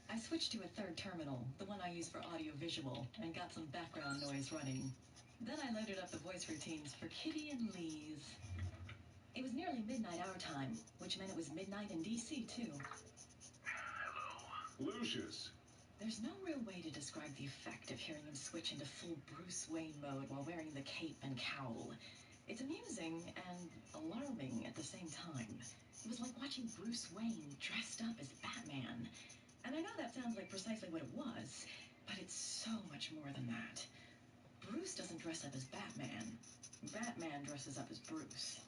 I switched to a third terminal, the one I use for audio-visual, and got some background noise running. Then I loaded up the voice routines for Kitty and Lee's. It was nearly midnight our time, which meant it was midnight in DC, too. Hello? Lucius. There's no real way to describe the effect of hearing him switch into full Bruce Wayne mode while wearing the cape and cowl. It's amusing and alarming at the same time. It was like watching Bruce Wayne dressed up as Batman. And I know that sounds like precisely what it was, but it's so much more than that. Bruce doesn't dress up as Batman. Batman dresses up as Bruce.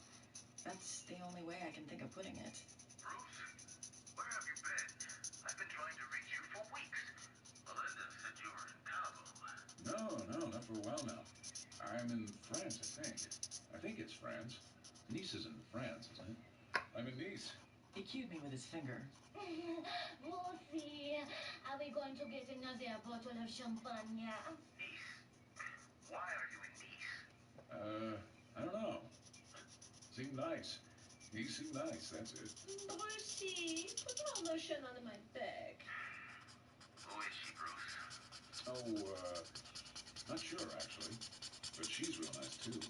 That's the only way I can think of putting it. Bruce, where have you been? I've been trying to reach you for weeks. Melinda said you were in Cabo. No, not for a while now. I'm in France, I think. I think it's France. Nice is in France, isn't it? I'm in Nice. He cued me with his finger. Wolfie, are we going to get another bottle of champagne? Nice? Why are you in Nice? I don't know. Seemed nice. Nice seemed nice, that's it. Brucey, put more lotion on my back. Who is she, Bruce? Oh, not sure, actually. But she's real nice, too.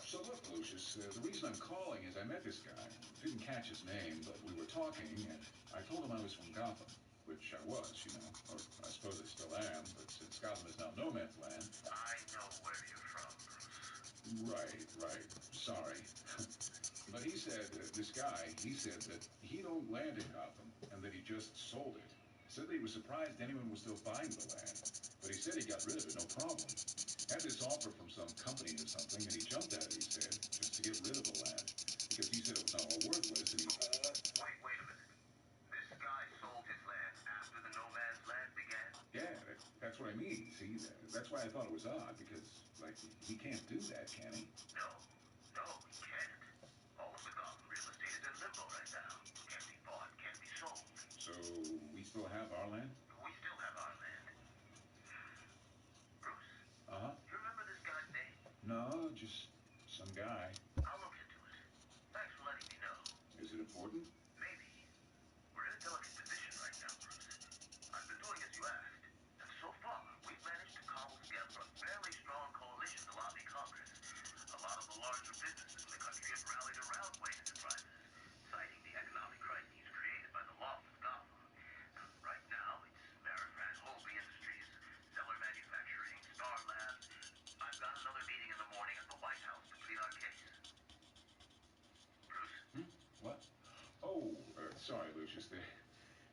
So look, Lucius, the reason I'm calling is I met this guy. Didn't catch his name, but we were talking, and I told him I was from Gotham, which I was, you know. Or I suppose I still am, but since Gotham is now no man's land. I know where you're from, Bruce. Right. Sorry. But he said, this guy, he said that he don't land in Gotham, and that he just sold it. Said that he was surprised anyone was still buying the land, but he said he got rid of it, no problem. Had this offer from some company or something, and he jumped at it, he said, just to get rid of the land, because he said it was now all worthless, and he... Wait a minute. This guy sold his land after the no man's land began? Yeah, that's what I mean, see? That's why I thought it was odd, because Like, he can't do that, can he? No, he can't. All of the Gotham real estate is in limbo right now. Can't be bought, can't be sold. So, we still have our land? We still have our land. Bruce, Uh-huh. you remember this guy's name? No, just some guy. I'll look into it. Thanks for letting me know. Is it important? Maybe. We're in a delicate position right now, Bruce. I've been doing as you asked, and so far, we've managed to cobble together a fairly strong coalition to lobby Congress. A lot of the larger businesses in the country have rallied around Wayne Enterprises, citing the economic crises created by the loss of Gotham. Right now, it's Marifran Holby Industries, Zeller Manufacturing, Star Labs. I've got another meeting in the morning at the White House to plead our case. Bruce? What? Oh, sorry, Lucius.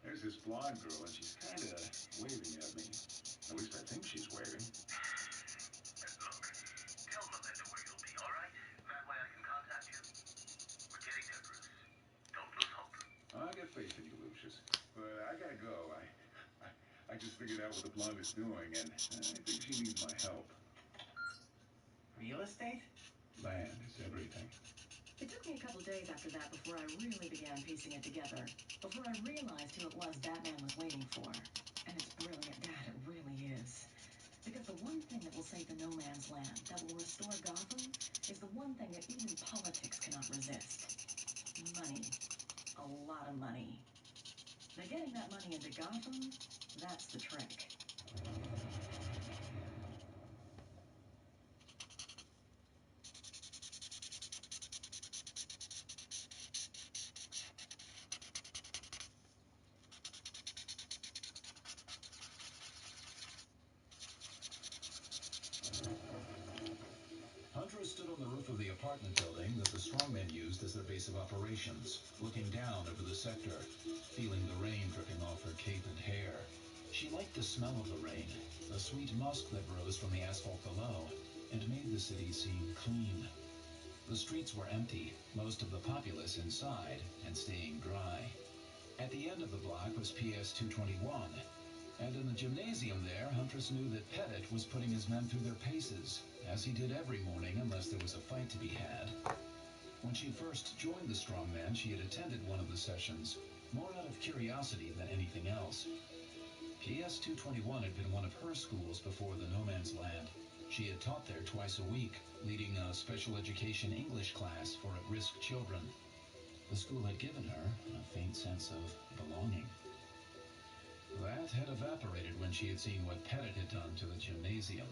There's this blonde girl, and she's kind of waving at me. At least I think she's waving. Look, tell Melinda where you'll be, all right? That way I can contact you. We're getting there, Bruce. Don't lose hope. I got faith in you, Lucius. But I gotta go. I just figured out what the blonde is doing, and I think she needs my help. Real estate? Land is everything. It took me a couple days after that before I really began piecing it together. Before I realized who it was Batman was waiting for. And it's brilliant, Dad, it really is. Because the one thing that will save the no man's land, that will restore Gotham, is the one thing that even politics cannot resist. Money. A lot of money. Now getting that money into Gotham, that's the trick. Huntress stood on the roof of the apartment building that the strongmen used as their base of operations, looking down over the sector, feeling the rain dripping off her cape and hair. She liked the smell of the rain, the sweet musk that rose from the asphalt below, and made the city seem clean. The streets were empty, most of the populace inside and staying dry. At the end of the block was PS221, and in the gymnasium there, Huntress knew that Pettit was putting his men through their paces, as he did every morning unless there was a fight to be had. When she first joined the strongman, she had attended one of the sessions, more out of curiosity than anything else. PS221 had been one of her schools before the No Man's Land. She had taught there twice a week, leading a special education English class for at-risk children. The school had given her a faint sense of belonging. That had evaporated when she had seen what Pettit had done to the gymnasium.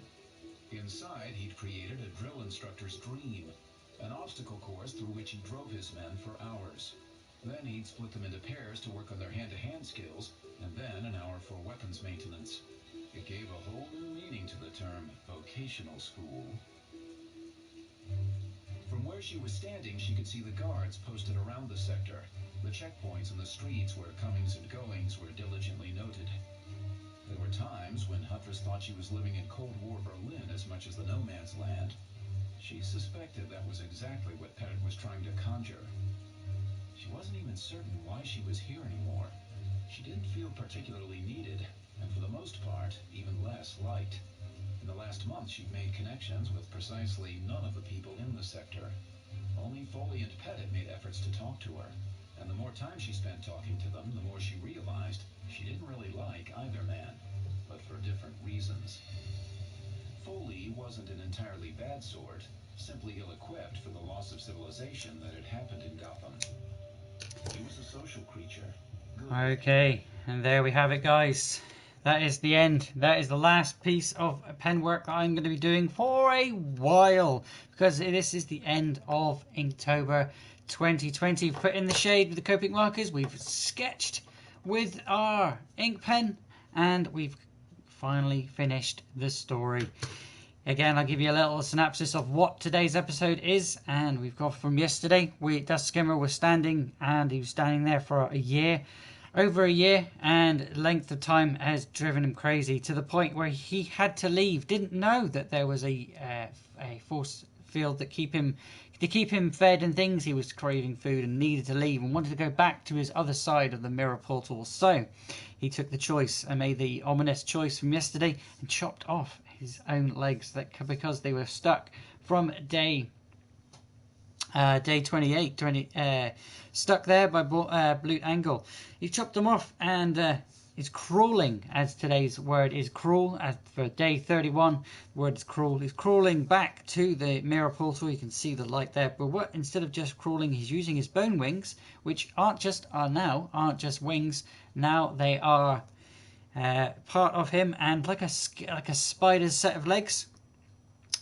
Inside, he'd created a drill instructor's dream, an obstacle course through which he drove his men for hours. Then he'd split them into pairs to work on their hand-to-hand skills, and then an hour for weapons maintenance. It gave a whole new meaning to the term vocational school. From where she was standing, she could see the guards posted around the sector, the checkpoints in the streets where comings and goings were diligently noted. There were times when Huntress thought she was living in Cold War Berlin as much as the No Man's Land. She suspected that was exactly what Pettit was trying to conjure. She wasn't even certain why she was here anymore. She didn't feel particularly needed, and for the most part, even less liked. In the last month, she'd made connections with precisely none of the people in the sector. Only Foley and Pettit made efforts to talk to her, and the more time she spent talking to them, the more she realized she didn't really like either man, but for different reasons. Foley wasn't an entirely bad sort, simply ill-equipped for the loss of civilization that had happened in Gotham. He was a social creature. Okay, and there we have it, guys. That is the end. That is the last piece of pen work that I'm going to be doing for a while, because this is the end of Inktober 2020. We've put in the shade with the Copic markers. We've sketched with our ink pen, and we've finally finished the story. Again, I'll give you a little synopsis of what today's episode is. And we've got from yesterday, Dusk Skimmer was standing, and he was standing there for a year. Over a year, and length of time has driven him crazy to the point where he had to leave. Didn't know that there was a force field that to keep him fed and things. He was craving food and needed to leave and wanted to go back to his other side of the mirror portal. So he took the choice and made the ominous choice from yesterday and chopped off his own legs because they were stuck from day 28, stuck there by Blute Angle. He chopped them off and is crawling, as today's word is crawl. As for day 31, the word is crawl. He's crawling back to the mirror portal. You can see the light there. But instead of just crawling, he's using his bone wings, which aren't just wings. Now they are part of him, and like a spider's set of legs,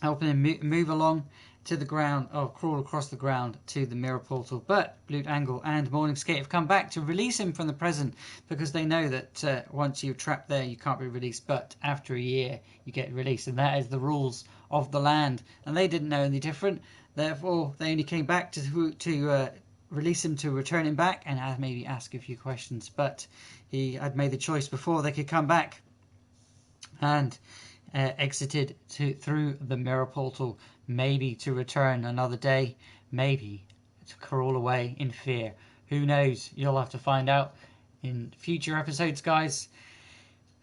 helping him move along to the ground, or crawl across the ground to the mirror portal. But Blute Angle and Morning Skate have come back to release him from the prison, because they know that once you're trapped there, you can't be released. But after a year, you get released, and that is the rules of the land. And they didn't know any different. Therefore, they only came back to release him, to return him back, and maybe ask a few questions. But he had made the choice before they could come back, and exited through the mirror portal, maybe to return another day, maybe to crawl away in fear. Who knows? You'll have to find out in future episodes, guys,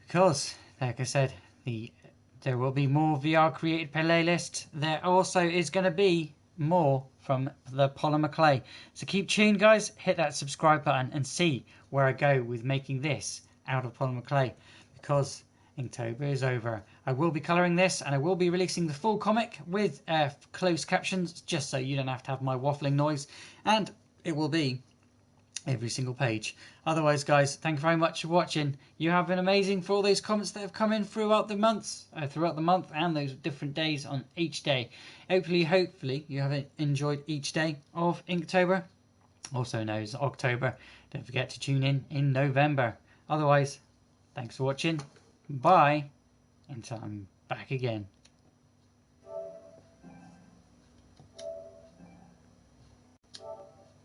because, like I said, there will be more VR created playlist. There also is going to be more from the polymer clay. So keep tuned, guys. Hit that subscribe button and see where I go with making this out of polymer clay, because Inktober is over. I will be colouring this, and I will be releasing the full comic with closed captions, just so you don't have to have my waffling noise, and it will be every single page. Otherwise, guys, thank you very much for watching. You have been amazing for all those comments that have come in throughout the month and those different days on each day. Hopefully you have enjoyed each day of Inktober, also known as October. Don't forget to tune in November. Otherwise, thanks for watching. Bye until I'm back again.